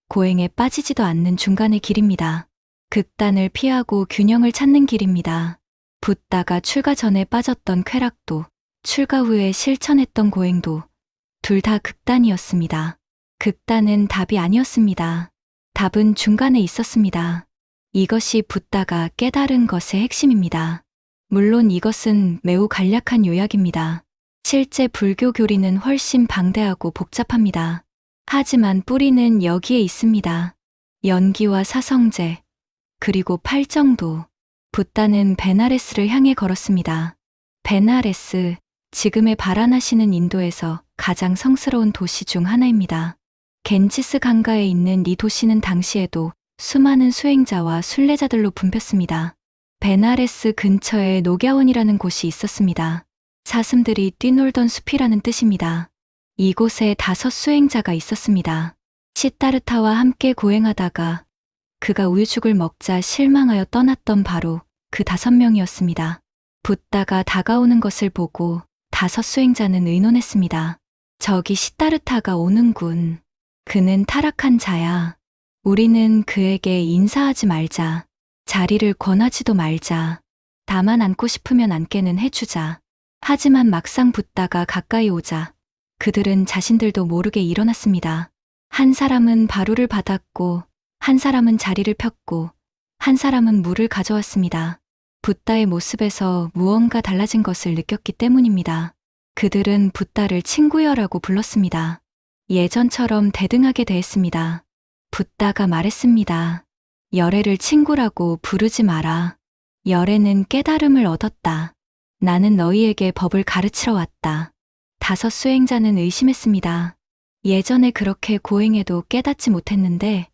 고행에 빠지지도 않는 중간의 길입니다. 극단을 피하고 균형을 찾는 길입니다. 붓다가 출가 전에 빠졌던 쾌락도 출가 후에 실천했던 고행도 둘 다 극단이었습니다. 극단은 답이 아니었습니다. 답은 중간에 있었습니다. 이것이 붓다가 깨달은 것의 핵심입니다. 물론 이것은 매우 간략한 요약입니다. 실제 불교 교리는 훨씬 방대하고 복잡합니다. 하지만 뿌리는 여기에 있습니다. 연기와 사성제, 그리고 팔정도. 붓다는 베나레스를 향해 걸었습니다. 베나레스, 지금의 바라나시는 인도에서 가장 성스러운 도시 중 하나입니다. 겐지스 강가에 있는 이 도시는 당시에도 수많은 수행자와 순례자들로 붐볐습니다. 베나레스 근처에 녹야원이라는 곳이 있었습니다. 사슴들이 뛰놀던 숲이라는 뜻입니다. 이곳에 5 수행자가 있었습니다. 시타르타와 함께 고행하다가 그가 우유죽을 먹자 실망하여 떠났던 바로 그 5명이었습니다. 붓다가 다가오는 것을 보고 5 수행자는 의논했습니다. 저기 시타르타가 오는군. 그는 타락한 자야. 우리는 그에게 인사하지 말자. 자리를 권하지도 말자. 다만 앉고 싶으면 앉게는 해주자. 하지만 막상 붓다가 가까이 오자 그들은 자신들도 모르게 일어났습니다. 한 사람은 바루를 받았고 한 사람은 자리를 폈고 한 사람은 물을 가져왔습니다. 붓다의 모습에서 무언가 달라진 것을 느꼈기 때문입니다. 그들은 붓다를 친구여라고 불렀습니다. 예전처럼 대등하게 대했습니다. 붓다가 말했습니다. 열애를 친구라고 부르지 마라. 열애는 깨달음을 얻었다. 나는 너희에게 법을 가르치러 왔다. 5 수행자는 의심했습니다. 예전에 그렇게 고행해도 깨닫지 못했는데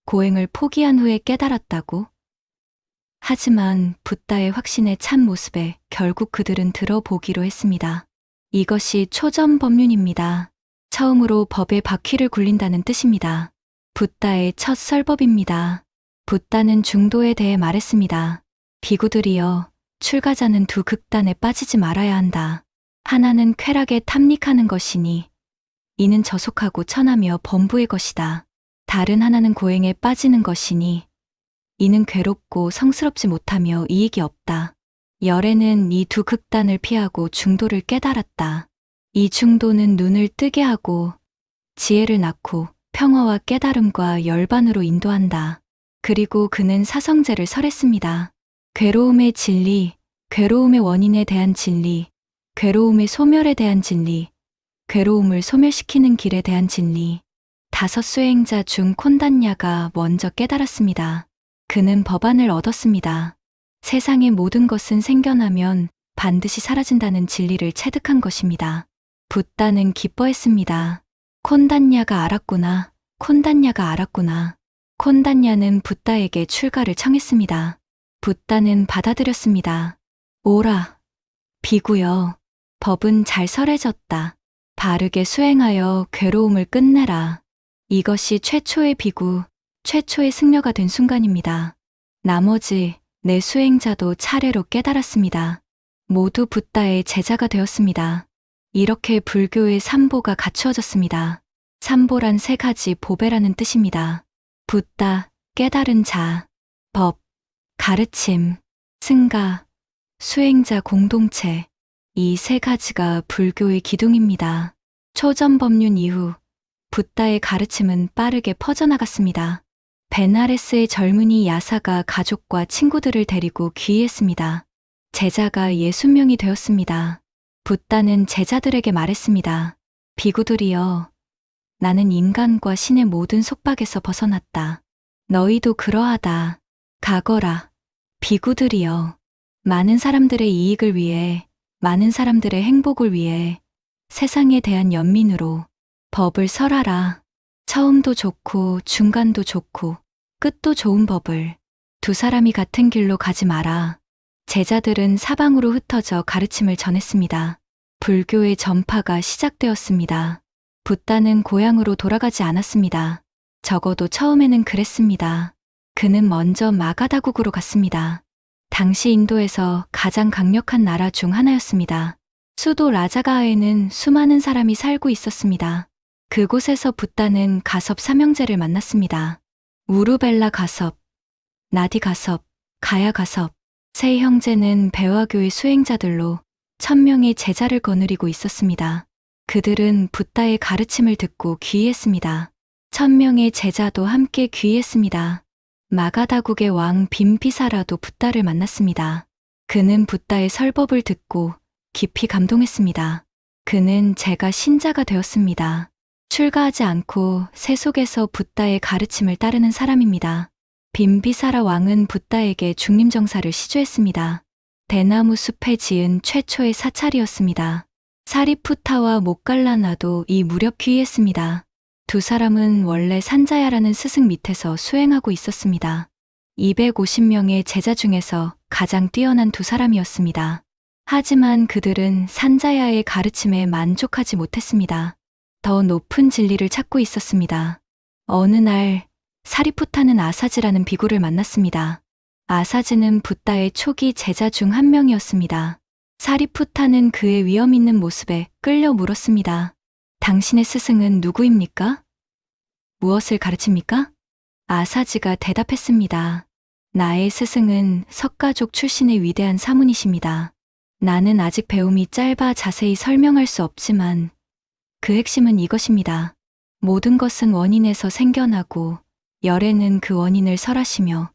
고행을 포기한 후에 깨달았다고? 하지만 붓다의 확신의 참 모습에 결국 그들은 들어보기로 했습니다. 이것이 초전법륜입니다. 처음으로 법의 바퀴를 굴린다는 뜻입니다. 붓다의 첫 설법입니다. 붓다는 중도에 대해 말했습니다. 비구들이여, 출가자는 2 극단에 빠지지 말아야 한다. 하나는 쾌락에 탐닉하는 것이니 이는 저속하고 천하며 범부의 것이다. 다른 하나는 고행에 빠지는 것이니 이는 괴롭고 성스럽지 못하며 이익이 없다. 열애는 이 2 극단을 피하고 중도를 깨달았다. 이 중도는 눈을 뜨게 하고 지혜를 낳고 평화와 깨달음과 열반으로 인도한다. 그리고 그는 사성제를 설했습니다. 괴로움의 진리, 괴로움의 원인에 대한 진리, 괴로움의 소멸에 대한 진리, 괴로움을 소멸시키는 길에 대한 진리. 5 수행자 중 콘단냐가 먼저 깨달았습니다. 그는 법안을 얻었습니다. 세상의 모든 것은 생겨나면 반드시 사라진다는 진리를 체득한 것입니다. 붓다는 기뻐했습니다. 콘단냐가 알았구나. 콘단냐가 알았구나. 콘단냐는 붓다에게 출가를 청했습니다. 붓다는 받아들였습니다. 오라, 비구여. 법은 잘 설해졌다. 바르게 수행하여 괴로움을 끝내라. 이것이 최초의 비구, 최초의 승려가 된 순간입니다. 나머지 4 수행자도 차례로 깨달았습니다. 모두 붓다의 제자가 되었습니다. 이렇게 불교의 삼보가 갖추어졌습니다. 삼보란 3가지 보배라는 뜻입니다. 붓다, 깨달은 자, 법, 가르침, 승가, 수행자 공동체. 이 3가지가 불교의 기둥입니다. 초전법륜 이후 붓다의 가르침은 빠르게 퍼져나갔습니다. 베나레스의 젊은이 야사가 가족과 친구들을 데리고 귀의했습니다. 제자가 60명이 되었습니다. 붓다는 제자들에게 말했습니다. 비구들이여, 나는 인간과 신의 모든 속박에서 벗어났다. 너희도 그러하다. 가거라. 비구들이여, 많은 사람들의 이익을 위해, 많은 사람들의 행복을 위해 세상에 대한 연민으로 법을 설하라. 처음도 좋고 중간도 좋고 끝도 좋은 법을. 두 사람이 같은 길로 가지 마라. 제자들은 사방으로 흩어져 가르침을 전했습니다. 불교의 전파가 시작되었습니다. 붓다는 고향으로 돌아가지 않았습니다. 적어도 처음에는 그랬습니다. 그는 먼저 마가다국으로 갔습니다. 당시 인도에서 가장 강력한 나라 중 하나였습니다. 수도 라자가에는 수많은 사람이 살고 있었습니다. 그곳에서 붓다는 가섭 삼형제를 만났습니다. 우루벨라 가섭, 나디 가섭, 가야 가섭. 세 형제는 배화교의 수행자들로 1000명의 제자를 거느리고 있었습니다. 그들은 붓다의 가르침을 듣고 귀의했습니다. 1000명의 제자도 함께 귀의했습니다. 마가다국의 왕 빈비사라도 붓다를 만났습니다. 그는 붓다의 설법을 듣고 깊이 감동했습니다. 그는 제가 신자가 되었습니다. 출가하지 않고 세속에서 붓다의 가르침을 따르는 사람입니다. 빈비사라 왕은 붓다에게 중림정사를 시주했습니다. 대나무 숲에 지은 최초의 사찰이었습니다. 사리푸타와 모갈라나도 이 무렵 귀의했습니다. 두 사람은 원래 산자야라는 스승 밑에서 수행하고 있었습니다. 250명의 제자 중에서 가장 뛰어난 두 사람이었습니다. 하지만 그들은 산자야의 가르침에 만족하지 못했습니다. 더 높은 진리를 찾고 있었습니다. 어느 날 사리푸타는 아사지라는 비구를 만났습니다. 아사지는 붓다의 초기 제자 중 한 명이었습니다. 사리푸타는 그의 위험 있는 모습에 끌려 물었습니다. 당신의 스승은 누구입니까? 무엇을 가르칩니까? 아사지가 대답했습니다. 나의 스승은 석가족 출신의 위대한 사문이십니다. 나는 아직 배움이 짧아 자세히 설명할 수 없지만 그 핵심은 이것입니다. 모든 것은 원인에서 생겨나고 열에는 그 원인을 설하시며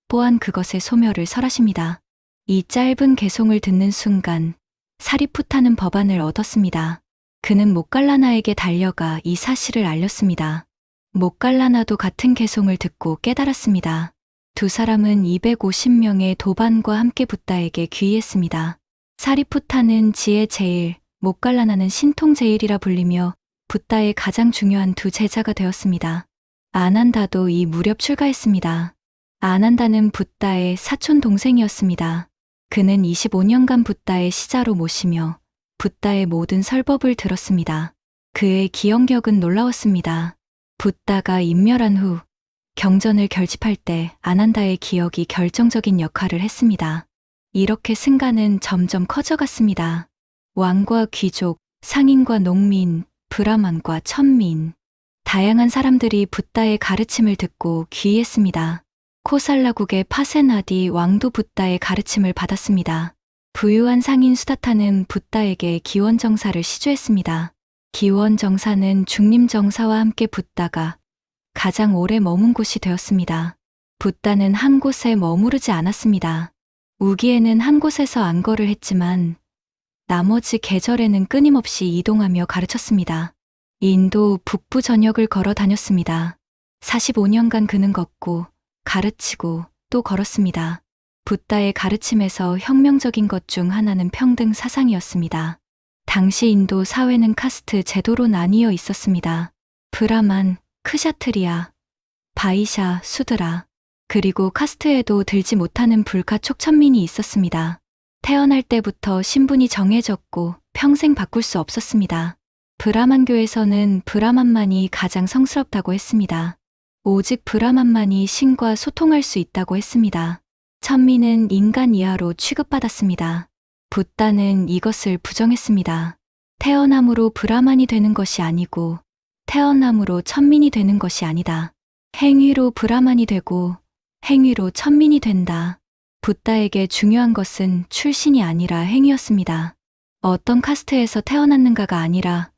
또한 그것의 소멸을 설하십니다. 이 짧은 개송을 듣는 순간 사리푸타는 법안을 얻었습니다. 그는 모갈라나에게 달려가 이 사실을 알렸습니다. 모갈라나도 같은 개송을 듣고 깨달았습니다. 두 사람은 250명의 도반과 함께 붓다에게 귀의했습니다. 사리푸타는 지혜 제일, 모갈라나는 신통 제일이라 불리며 붓다의 가장 중요한 두 제자가 되었습니다. 아난다도 이 무렵 출가했습니다. 아난다는 붓다의 사촌 동생이었습니다. 그는 25년간 붓다의 시자로 모시며 붓다의 모든 설법을 들었습니다. 그의 기억력은 놀라웠습니다. 붓다가 인멸한 후 경전을 결집할 때 아난다의 기억이 결정적인 역할을 했습니다. 이렇게 승가는 점점 커져갔습니다. 왕과 귀족, 상인과 농민, 브라만과 천민, 다양한 사람들이 붓다의 가르침을 듣고 귀의했습니다. 코살라국의 파세나디 왕도 붓다의 가르침을 받았습니다. 부유한 상인 수다타는 붓다에게 기원정사를 시주했습니다. 기원정사는 중림정사와 함께 붓다가 가장 오래 머문 곳이 되었습니다. 붓다는 한 곳에 머무르지 않았습니다. 우기에는 한 곳에서 안거를 했지만 나머지 계절에는 끊임없이 이동하며 가르쳤습니다. 인도 북부 전역을 걸어 다녔습니다. 45년간 그는 걷고 가르치고 또 걸었습니다. 붓다의 가르침에서 혁명적인 것 중 하나는 평등 사상이었습니다. 당시 인도 사회는 카스트 제도로 나뉘어 있었습니다. 브라만, 크샤트리아, 바이샤, 수드라, 그리고 카스트에도 들지 못하는 불가 촉천민이 있었습니다. 태어날 때부터 신분이 정해졌고 평생 바꿀 수 없었습니다. 브라만교에서는 브라만만이 가장 성스럽다고 했습니다. 오직 브라만만이 신과 소통할 수 있다고 했습니다. 천민은 인간 이하로 취급받았습니다. 붓다는 이것을 부정했습니다. 태어남으로 브라만이 되는 것이 아니고 태어남으로 천민이 되는 것이 아니다. 행위로 브라만이 되고 행위로 천민이 된다. 붓다에게 중요한 것은 출신이 아니라 행위였습니다. 어떤 카스트에서 태어났는가가 아니라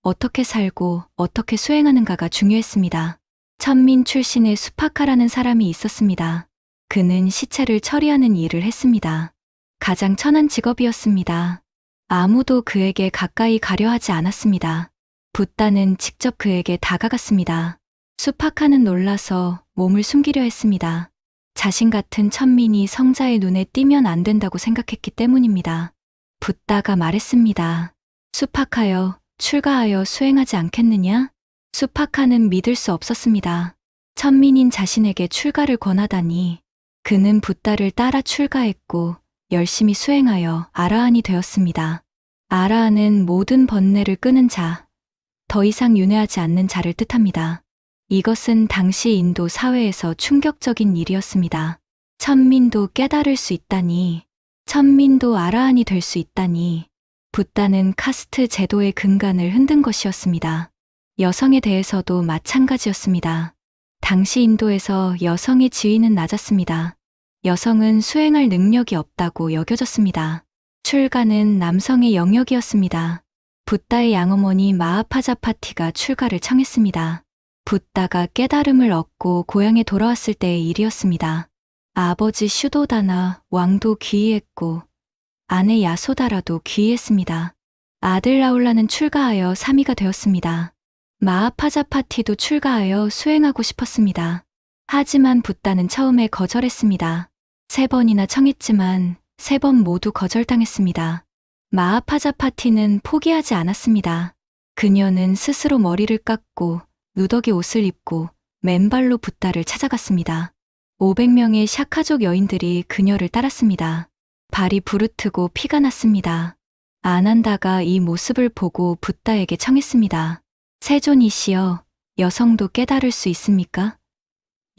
어떻게 살고 어떻게 수행하는가가 중요했습니다. 천민 출신의 수파카라는 사람이 있었습니다. 그는 시체를 처리하는 일을 했습니다. 가장 천한 직업이었습니다. 아무도 그에게 가까이 가려 하지 않았습니다. 붓다는 직접 그에게 다가갔습니다. 수파카는 놀라서 몸을 숨기려 했습니다. 자신 같은 천민이 성자의 눈에 띄면 안 된다고 생각했기 때문입니다. 붓다가 말했습니다. 수파카여, 출가하여 수행하지 않겠느냐? 수파카는 믿을 수 없었습니다. 천민인 자신에게 출가를 권하다니. 그는 붓다를 따라 출가했고 열심히 수행하여 아라한이 되었습니다. 아라한은 모든 번뇌를 끄는 자, 더 이상 윤회하지 않는 자를 뜻합니다. 이것은 당시 인도 사회에서 충격적인 일이었습니다. 천민도 깨달을 수 있다니, 천민도 아라한이 될 수 있다니, 붓다는 카스트 제도의 근간을 흔든 것이었습니다. 여성에 대해서도 마찬가지였습니다. 당시 인도에서 여성의 지위는 낮았습니다. 여성은 수행할 능력이 없다고 여겨졌습니다. 출가는 남성의 영역이었습니다. 붓다의 양어머니 마하파자파티가 출가를 청했습니다. 붓다가 깨달음을 얻고 고향에 돌아왔을 때의 일이었습니다. 아버지 슈도다나 왕도 귀의했고 아내 야소다라도 귀의했습니다. 아들 라울라는 출가하여 사미가 되었습니다. 마하파자파티도 출가하여 수행하고 싶었습니다. 하지만 붓다는 처음에 거절했습니다. 3번이나 청했지만 3번 모두 거절당했습니다. 마하파자파티는 포기하지 않았습니다. 그녀는 스스로 머리를 깎고 누더기 옷을 입고 맨발로 붓다를 찾아갔습니다. 500명의 샤카족 여인들이 그녀를 따랐습니다. 발이 부르트고 피가 났습니다. 아난다가 이 모습을 보고 붓다에게 청했습니다. 세존이시여, 여성도 깨달을 수 있습니까?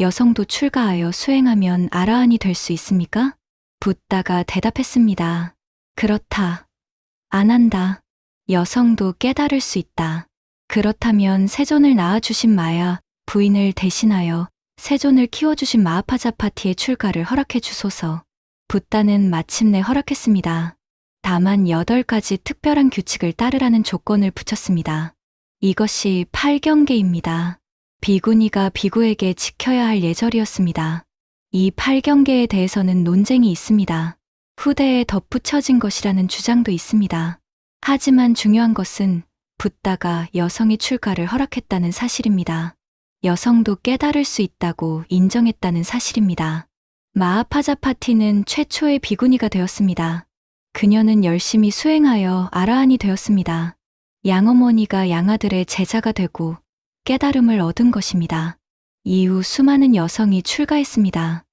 여성도 출가하여 수행하면 아라한이 될 수 있습니까? 붓다가 대답했습니다. 그렇다. 아난다. 여성도 깨달을 수 있다. 그렇다면 세존을 낳아주신 마야 부인을 대신하여 세존을 키워주신 마하파자파티의 출가를 허락해 주소서. 붓다는 마침내 허락했습니다. 다만 8가지 특별한 규칙을 따르라는 조건을 붙였습니다. 이것이 8경계입니다. 비구니가 비구에게 지켜야 할 예절이었습니다. 이 8경계에 대해서는 논쟁이 있습니다. 후대에 덧붙여진 것이라는 주장도 있습니다. 하지만 중요한 것은 붓다가 여성의 출가를 허락했다는 사실입니다. 여성도 깨달을 수 있다고 인정했다는 사실입니다. 마하파자파티는 최초의 비구니가 되었습니다. 그녀는 열심히 수행하여 아라한이 되었습니다. 양어머니가 양아들의 제자가 되고 깨달음을 얻은 것입니다. 이후 수많은 여성이 출가했습니다.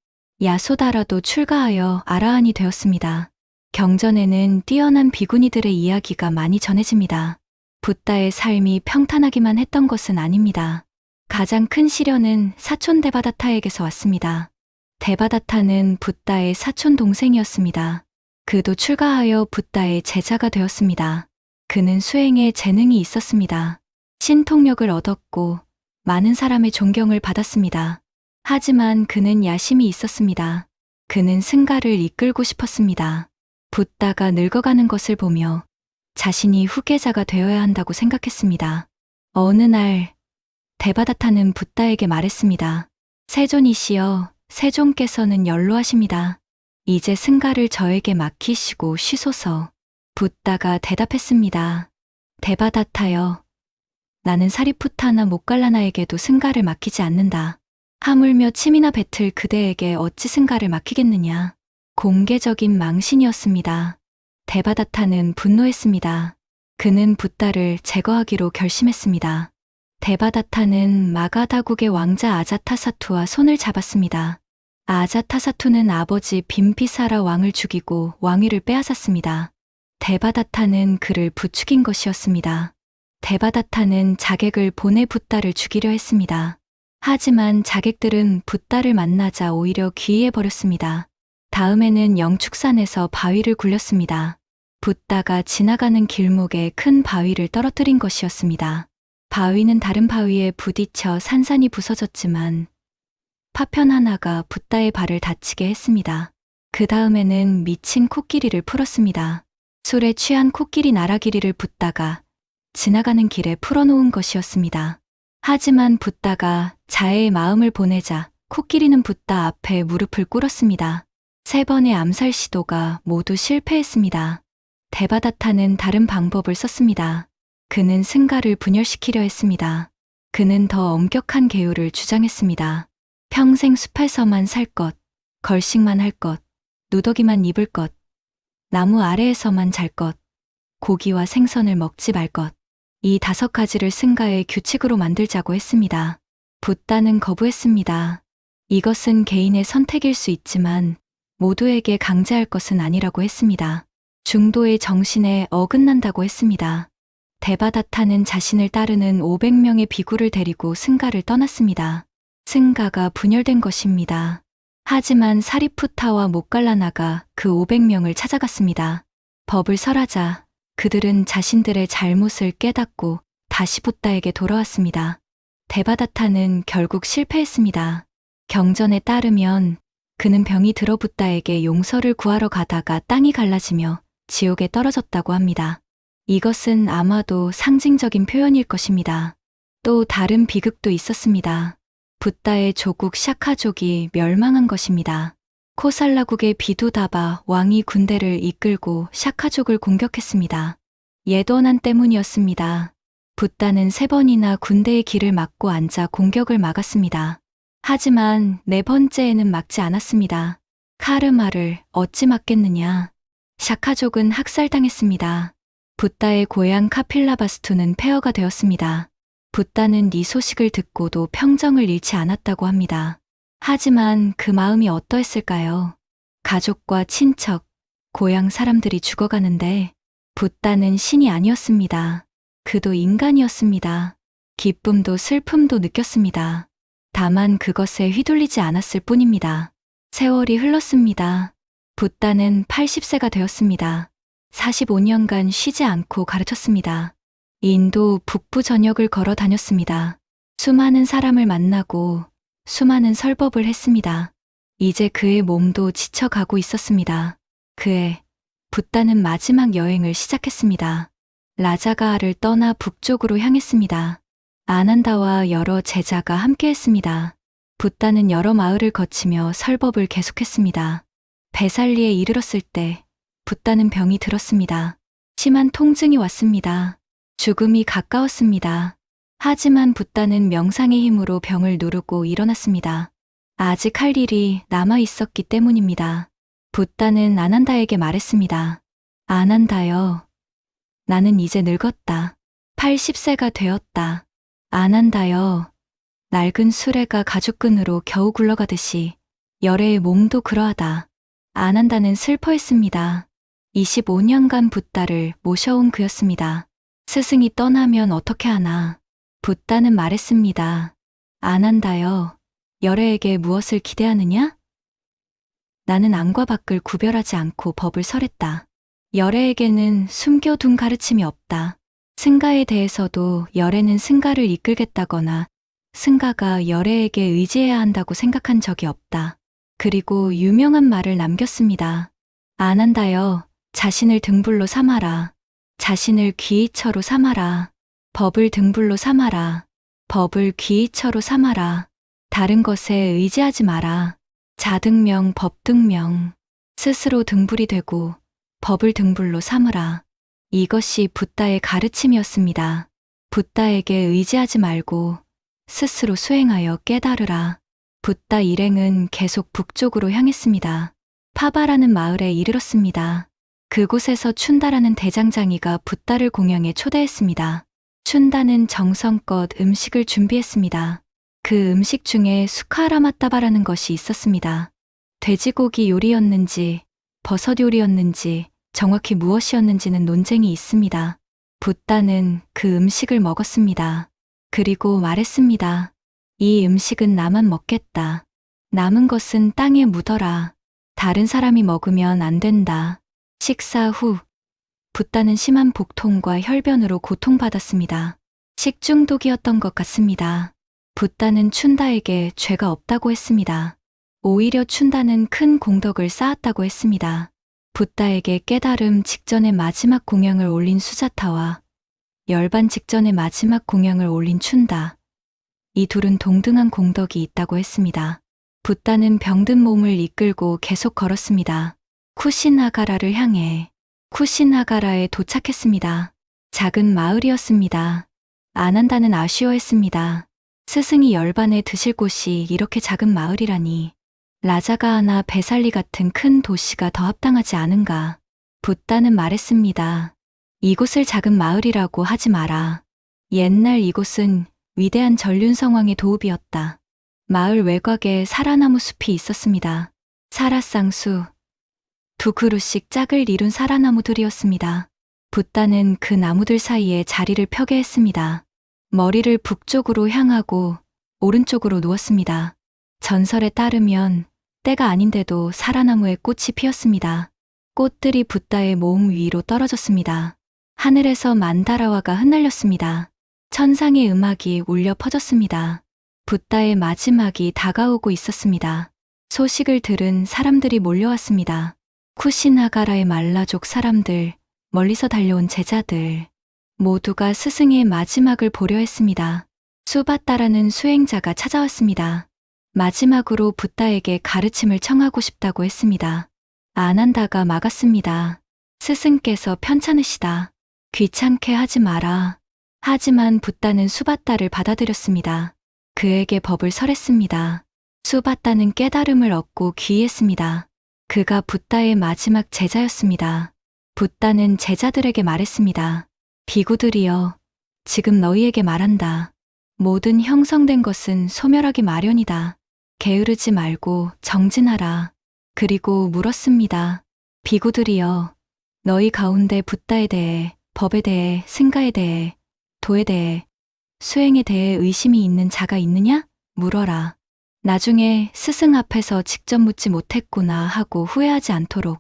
야소다라도 출가하여 아라한이 되었습니다. 경전에는 뛰어난 비구니들의 이야기가 많이 전해집니다. 붓다의 삶이 평탄하기만 했던 것은 아닙니다. 가장 큰 시련은 사촌 데바다타에게서 왔습니다. 데바다타는 붓다의 사촌 동생이었습니다. 그도 출가하여 붓다의 제자가 되었습니다. 그는 수행에 재능이 있었습니다. 신통력을 얻었고 많은 사람의 존경을 받았습니다. 하지만 그는 야심이 있었습니다. 그는 승가를 이끌고 싶었습니다. 붓다가 늙어가는 것을 보며 자신이 후계자가 되어야 한다고 생각했습니다. 어느 날 데바다타는 붓다에게 말했습니다. 세존이시여, 세존께서는 연로하십니다. 이제 승가를 저에게 맡기시고 쉬소서. 붓다가 대답했습니다. 데바다타여, 나는 사리푸타나 모갈라나에게도 승가를 맡기지 않는다. 하물며 침이나 뱉을 그대에게 어찌 승가를 맡기겠느냐. 공개적인 망신이었습니다. 데바다타는 분노했습니다. 그는 붓다를 제거하기로 결심했습니다. 데바다타는 마가다국의 왕자 아자타사투와 손을 잡았습니다. 아자타사투는 아버지 빔피사라 왕을 죽이고 왕위를 빼앗았습니다. 데바다타는 그를 부추긴 것이었습니다. 데바다타는 자객을 보내 붓다를 죽이려 했습니다. 하지만 자객들은 붓다를 만나자 오히려 귀의해버렸습니다. 다음에는 영축산에서 바위를 굴렸습니다. 붓다가 지나가는 길목에 큰 바위를 떨어뜨린 것이었습니다. 바위는 다른 바위에 부딪혀 산산이 부서졌지만 파편 하나가 붓다의 발을 다치게 했습니다. 그 다음에는 미친 코끼리를 풀었습니다. 술에 취한 코끼리 나라기리를 붓다가 지나가는 길에 풀어놓은 것이었습니다. 하지만 붓다가 자해의 마음을 보내자 코끼리는 붓다 앞에 무릎을 꿇었습니다. 3번의 암살 시도가 모두 실패했습니다. 데바다타는 다른 방법을 썼습니다. 그는 승가를 분열시키려 했습니다. 그는 더 엄격한 계율을 주장했습니다. 평생 숲에서만 살 것, 걸식만 할 것, 누더기만 입을 것, 나무 아래에서만 잘 것, 고기와 생선을 먹지 말 것. 이 5가지를 승가의 규칙으로 만들자고 했습니다. 붓다는 거부했습니다. 이것은 개인의 선택일 수 있지만 모두에게 강제할 것은 아니라고 했습니다. 중도의 정신에 어긋난다고 했습니다. 데바다타는 자신을 따르는 500명의 비구를 데리고 승가를 떠났습니다. 승가가 분열된 것입니다. 하지만 사리푸타와 모갈라나가 그 500명을 찾아갔습니다. 법을 설하자 그들은 자신들의 잘못을 깨닫고 다시 붓다에게 돌아왔습니다. 데바다타는 결국 실패했습니다. 경전에 따르면 그는 병이 들어 붓다에게 용서를 구하러 가다가 땅이 갈라지며 지옥에 떨어졌다고 합니다. 이것은 아마도 상징적인 표현일 것입니다. 또 다른 비극도 있었습니다. 붓다의 조국 샤카족이 멸망한 것입니다. 코살라국의 비두다바 왕이 군대를 이끌고 샤카족을 공격했습니다. 예도난 때문이었습니다. 붓다는 3번이나 군대의 길을 막고 앉아 공격을 막았습니다. 하지만 4번째에는 막지 않았습니다. 카르마를 어찌 막겠느냐. 샤카족은 학살당했습니다. 붓다의 고향 카필라바스투는 폐허가 되었습니다. 붓다는 이 소식을 듣고도 평정을 잃지 않았다고 합니다. 하지만 그 마음이 어떠했을까요? 가족과 친척, 고향 사람들이 죽어가는데 붓다는 신이 아니었습니다. 그도 인간이었습니다. 기쁨도 슬픔도 느꼈습니다. 다만 그것에 휘둘리지 않았을 뿐입니다. 세월이 흘렀습니다. 붓다는 80세가 되었습니다. 45년간 쉬지 않고 가르쳤습니다. 인도 북부 전역을 걸어 다녔습니다. 수많은 사람을 만나고 수많은 설법을 했습니다. 이제 그의 몸도 지쳐가고 있었습니다. 붓다는 마지막 여행을 시작했습니다. 라자가아를 떠나 북쪽으로 향했습니다. 아난다와 여러 제자가 함께했습니다. 붓다는 여러 마을을 거치며 설법을 계속했습니다. 베살리에 이르렀을 때 붓다는 병이 들었습니다. 심한 통증이 왔습니다. 죽음이 가까웠습니다. 하지만 붓다는 명상의 힘으로 병을 누르고 일어났습니다. 아직 할 일이 남아 있었기 때문입니다. 붓다는 아난다에게 말했습니다. 아난다여, 나는 이제 늙었다. 80세가 되었다. 아난다여, 낡은 수레가 가죽끈으로 겨우 굴러가듯이 열애의 몸도 그러하다. 아난다는 슬퍼했습니다. 25년간 붓다를 모셔온 그였습니다. 스승이 떠나면 어떻게 하나. 붓다는 말했습니다. 아난다여, 열애에게 무엇을 기대하느냐? 나는 안과 밖을 구별하지 않고 법을 설했다. 열애에게는 숨겨둔 가르침이 없다. 승가에 대해서도 열애는 승가를 이끌겠다거나 승가가 열애에게 의지해야 한다고 생각한 적이 없다. 그리고 유명한 말을 남겼습니다. 아난다여, 자신을 등불로 삼아라. 자신을 귀의처로 삼아라. 법을 등불로 삼아라. 법을 귀의처로 삼아라. 다른 것에 의지하지 마라. 자등명, 법등명. 스스로 등불이 되고 법을 등불로 삼으라. 이것이 붓다의 가르침이었습니다. 붓다에게 의지하지 말고 스스로 수행하여 깨달으라. 붓다 일행은 계속 북쪽으로 향했습니다. 파바라는 마을에 이르렀습니다. 그곳에서 춘다라는 대장장이가 붓다를 공양에 초대했습니다. 춘다는 정성껏 음식을 준비했습니다. 그 음식 중에 수카라마따바라는 것이 있었습니다. 돼지고기 요리였는지 버섯 요리였는지 정확히 무엇이었는지는 논쟁이 있습니다. 붓다는 그 음식을 먹었습니다. 그리고 말했습니다. 이 음식은 나만 먹겠다. 남은 것은 땅에 묻어라. 다른 사람이 먹으면 안 된다. 식사 후 붓다는 심한 복통과 혈변으로 고통받았습니다. 식중독이었던 것 같습니다. 붓다는 춘다에게 죄가 없다고 했습니다. 오히려 춘다는 큰 공덕을 쌓았다고 했습니다. 붓다에게 깨달음 직전의 마지막 공양을 올린 수자타와 열반 직전의 마지막 공양을 올린 춘다. 이 둘은 동등한 공덕이 있다고 했습니다. 붓다는 병든 몸을 이끌고 계속 걸었습니다. 쿠시나가라를 향해 쿠시나가라에 도착했습니다. 작은 마을이었습니다. 아난다는 아쉬워했습니다. 스승이 열반에 드실 곳이 이렇게 작은 마을이라니. 라자가아나 베살리 같은 큰 도시가 더 합당하지 않은가. 붓다는 말했습니다. 이곳을 작은 마을이라고 하지 마라. 옛날 이곳은 위대한 전륜성왕의 도읍이었다. 마을 외곽에 사라나무 숲이 있었습니다. 사라쌍수, 두 그루씩 짝을 이룬 사라나무들이었습니다. 붓다는 그 나무들 사이에 자리를 펴게 했습니다. 머리를 북쪽으로 향하고 오른쪽으로 누웠습니다. 전설에 따르면 때가 아닌데도 사라나무에 꽃이 피었습니다. 꽃들이 붓다의 몸 위로 떨어졌습니다. 하늘에서 만다라화가 흩날렸습니다. 천상의 음악이 울려 퍼졌습니다. 붓다의 마지막이 다가오고 있었습니다. 소식을 들은 사람들이 몰려왔습니다. 쿠시나가라의 말라족 사람들, 멀리서 달려온 제자들, 모두가 스승의 마지막을 보려 했습니다. 수바따라는 수행자가 찾아왔습니다. 마지막으로 붓다에게 가르침을 청하고 싶다고 했습니다. 아난다가 막았습니다. 스승께서 편찮으시다. 귀찮게 하지 마라. 하지만 붓다는 수바따를 받아들였습니다. 그에게 법을 설했습니다. 수바따는 깨달음을 얻고 귀의했습니다. 그가 붓다의 마지막 제자였습니다. 붓다는 제자들에게 말했습니다. 비구들이여, 지금 너희에게 말한다. 모든 형성된 것은 소멸하기 마련이다. 게으르지 말고 정진하라. 그리고 물었습니다. 비구들이여, 너희 가운데 붓다에 대해, 법에 대해, 승가에 대해, 도에 대해, 수행에 대해 의심이 있는 자가 있느냐? 물어라. 나중에 스승 앞에서 직접 묻지 못했구나 하고 후회하지 않도록.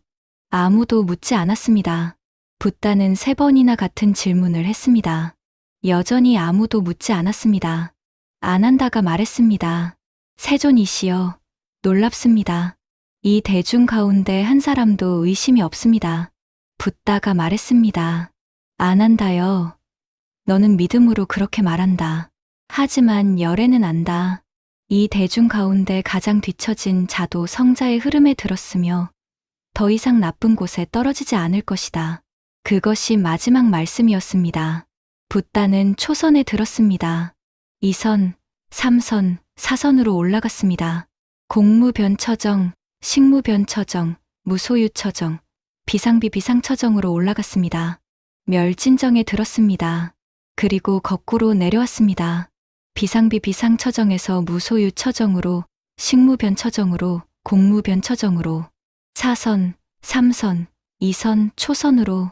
아무도 묻지 않았습니다. 붓다는 3번이나 같은 질문을 했습니다. 여전히 아무도 묻지 않았습니다. 아난다가 말했습니다. 세존이시여, 놀랍습니다. 이 대중 가운데 한 사람도 의심이 없습니다. 붓다가 말했습니다. 아난다여, 너는 믿음으로 그렇게 말한다. 하지만 열애는 안다. 이 대중 가운데 가장 뒤처진 자도 성자의 흐름에 들었으며 더 이상 나쁜 곳에 떨어지지 않을 것이다. 그것이 마지막 말씀이었습니다. 붓다는 초선에 들었습니다. 2선, 3선, 4선으로 올라갔습니다. 공무변처정, 식무변처정, 무소유처정, 비상비비상처정으로 올라갔습니다. 멸진정에 들었습니다. 그리고 거꾸로 내려왔습니다. 비상비비상처정에서 무소유처정으로, 식무변처정으로, 공무변처정으로, 4선, 3선, 2선, 초선으로,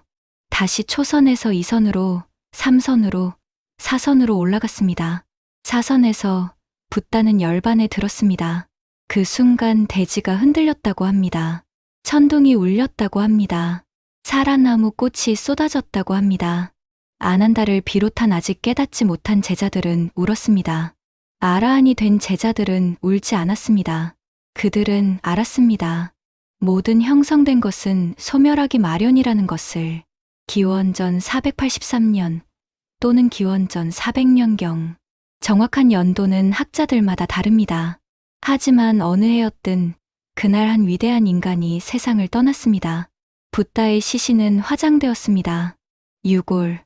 다시 초선에서 2선으로, 3선으로, 4선으로 올라갔습니다. 4선에서 붓다는 열반에 들었습니다. 그 순간 대지가 흔들렸다고 합니다. 천둥이 울렸다고 합니다. 사라나무 꽃이 쏟아졌다고 합니다. 아난다를 비롯한 아직 깨닫지 못한 제자들은 울었습니다. 아라한이 된 제자들은 울지 않았습니다. 그들은 알았습니다. 모든 형성된 것은 소멸하기 마련이라는 것을. 기원전 483년 또는 기원전 400년경. 정확한 연도는 학자들마다 다릅니다. 하지만 어느 해였든 그날 한 위대한 인간이 세상을 떠났습니다. 붓다의 시신은 화장되었습니다. 유골,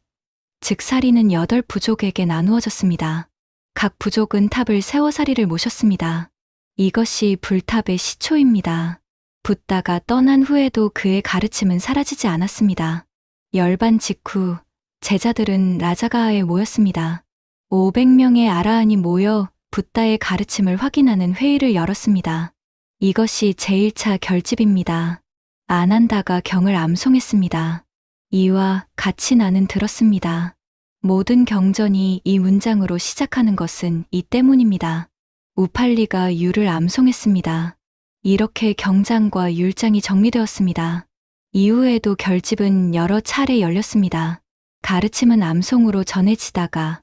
즉 사리는 8부족에게 나누어졌습니다. 각 부족은 탑을 세워 사리를 모셨습니다. 이것이 불탑의 시초입니다. 붓다가 떠난 후에도 그의 가르침은 사라지지 않았습니다. 열반 직후 제자들은 라자가하에 모였습니다. 500명의 아라한이 모여 붓다의 가르침을 확인하는 회의를 열었습니다. 이것이 제1차 결집입니다. 아난다가 경을 암송했습니다. 이와 같이 나는 들었습니다. 모든 경전이 이 문장으로 시작하는 것은 이 때문입니다. 우팔리가 유를 암송했습니다. 이렇게 경장과 율장이 정리되었습니다. 이후에도 결집은 여러 차례 열렸습니다. 가르침은 암송으로 전해지다가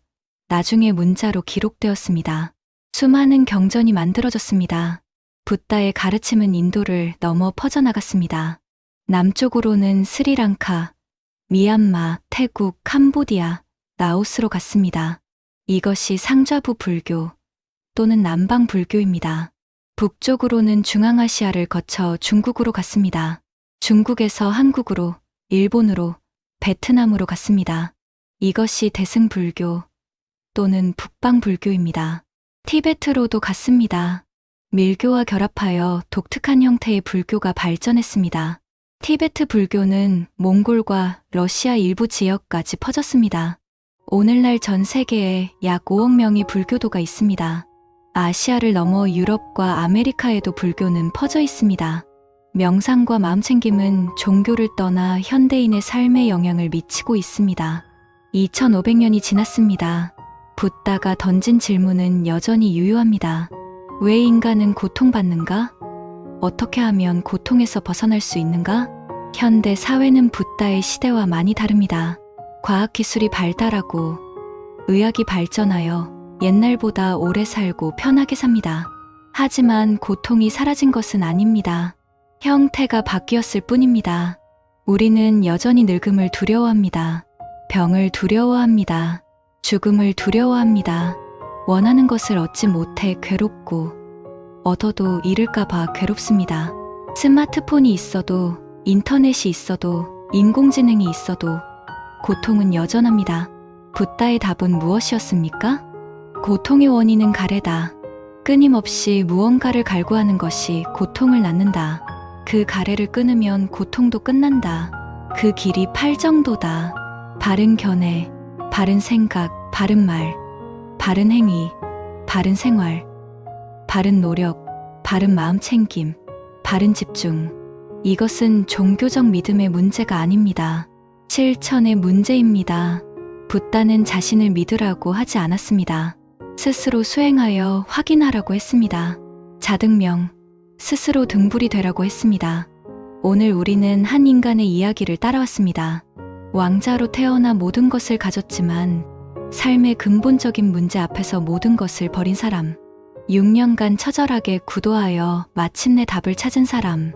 나중에 문자로 기록되었습니다. 수많은 경전이 만들어졌습니다. 붓다의 가르침은 인도를 넘어 퍼져나갔습니다. 남쪽으로는 스리랑카, 미얀마, 태국, 캄보디아, 라오스로 갔습니다. 이것이 상좌부 불교 또는 남방 불교입니다. 북쪽으로는 중앙아시아를 거쳐 중국으로 갔습니다. 중국에서 한국으로, 일본으로, 베트남으로 갔습니다. 이것이 대승불교 또는 북방불교입니다. 티베트로도 갔습니다. 밀교와 결합하여 독특한 형태의 불교가 발전했습니다. 티베트 불교는 몽골과 러시아 일부 지역까지 퍼졌습니다. 오늘날 전 세계에 약 5억 명의 불교도가 있습니다. 아시아를 넘어 유럽과 아메리카에도 불교는 퍼져 있습니다. 명상과 마음챙김은 종교를 떠나 현대인의 삶에 영향을 미치고 있습니다. 2500년이 지났습니다. 붓다가 던진 질문은 여전히 유효합니다. 왜 인간은 고통받는가? 어떻게 하면 고통에서 벗어날 수 있는가? 현대 사회는 붓다의 시대와 많이 다릅니다. 과학기술이 발달하고 의학이 발전하여 옛날보다 오래 살고 편하게 삽니다. 하지만 고통이 사라진 것은 아닙니다. 형태가 바뀌었을 뿐입니다. 우리는 여전히 늙음을 두려워합니다. 병을 두려워합니다. 죽음을 두려워합니다. 원하는 것을 얻지 못해 괴롭고 얻어도 잃을까봐 괴롭습니다. 스마트폰이 있어도 인터넷이 있어도 인공지능이 있어도 고통은 여전합니다. 붓다의 답은 무엇이었습니까? 고통의 원인은 가래다. 끊임없이 무언가를 갈구하는 것이 고통을 낳는다. 그 가래를 끊으면 고통도 끝난다. 그 길이 팔 정도다. 바른 견해, 바른 생각, 바른 말, 바른 행위, 바른 생활, 바른 노력, 바른 마음 챙김, 바른 집중. 이것은 종교적 믿음의 문제가 아닙니다. 실천의 문제입니다. 붓다는 자신을 믿으라고 하지 않았습니다. 스스로 수행하여 확인하라고 했습니다. 자등명, 스스로 등불이 되라고 했습니다. 오늘 우리는 한 인간의 이야기를 따라왔습니다. 왕자로 태어나 모든 것을 가졌지만 삶의 근본적인 문제 앞에서 모든 것을 버린 사람. 6년간 처절하게 구도하여 마침내 답을 찾은 사람.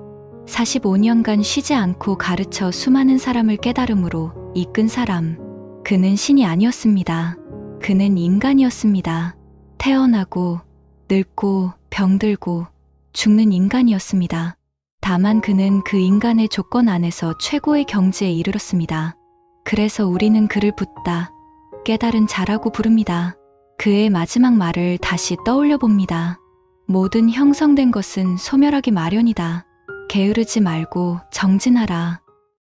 45년간 쉬지 않고 가르쳐 수많은 사람을 깨달음으로 이끈 사람. 그는 신이 아니었습니다. 그는 인간이었습니다. 태어나고 늙고 병들고 죽는 인간이었습니다. 다만 그는 그 인간의 조건 안에서 최고의 경지에 이르렀습니다. 그래서 우리는 그를 붓다, 깨달은 자라고 부릅니다. 그의 마지막 말을 다시 떠올려 봅니다. 모든 형성된 것은 소멸하기 마련이다. 게으르지 말고 정진하라.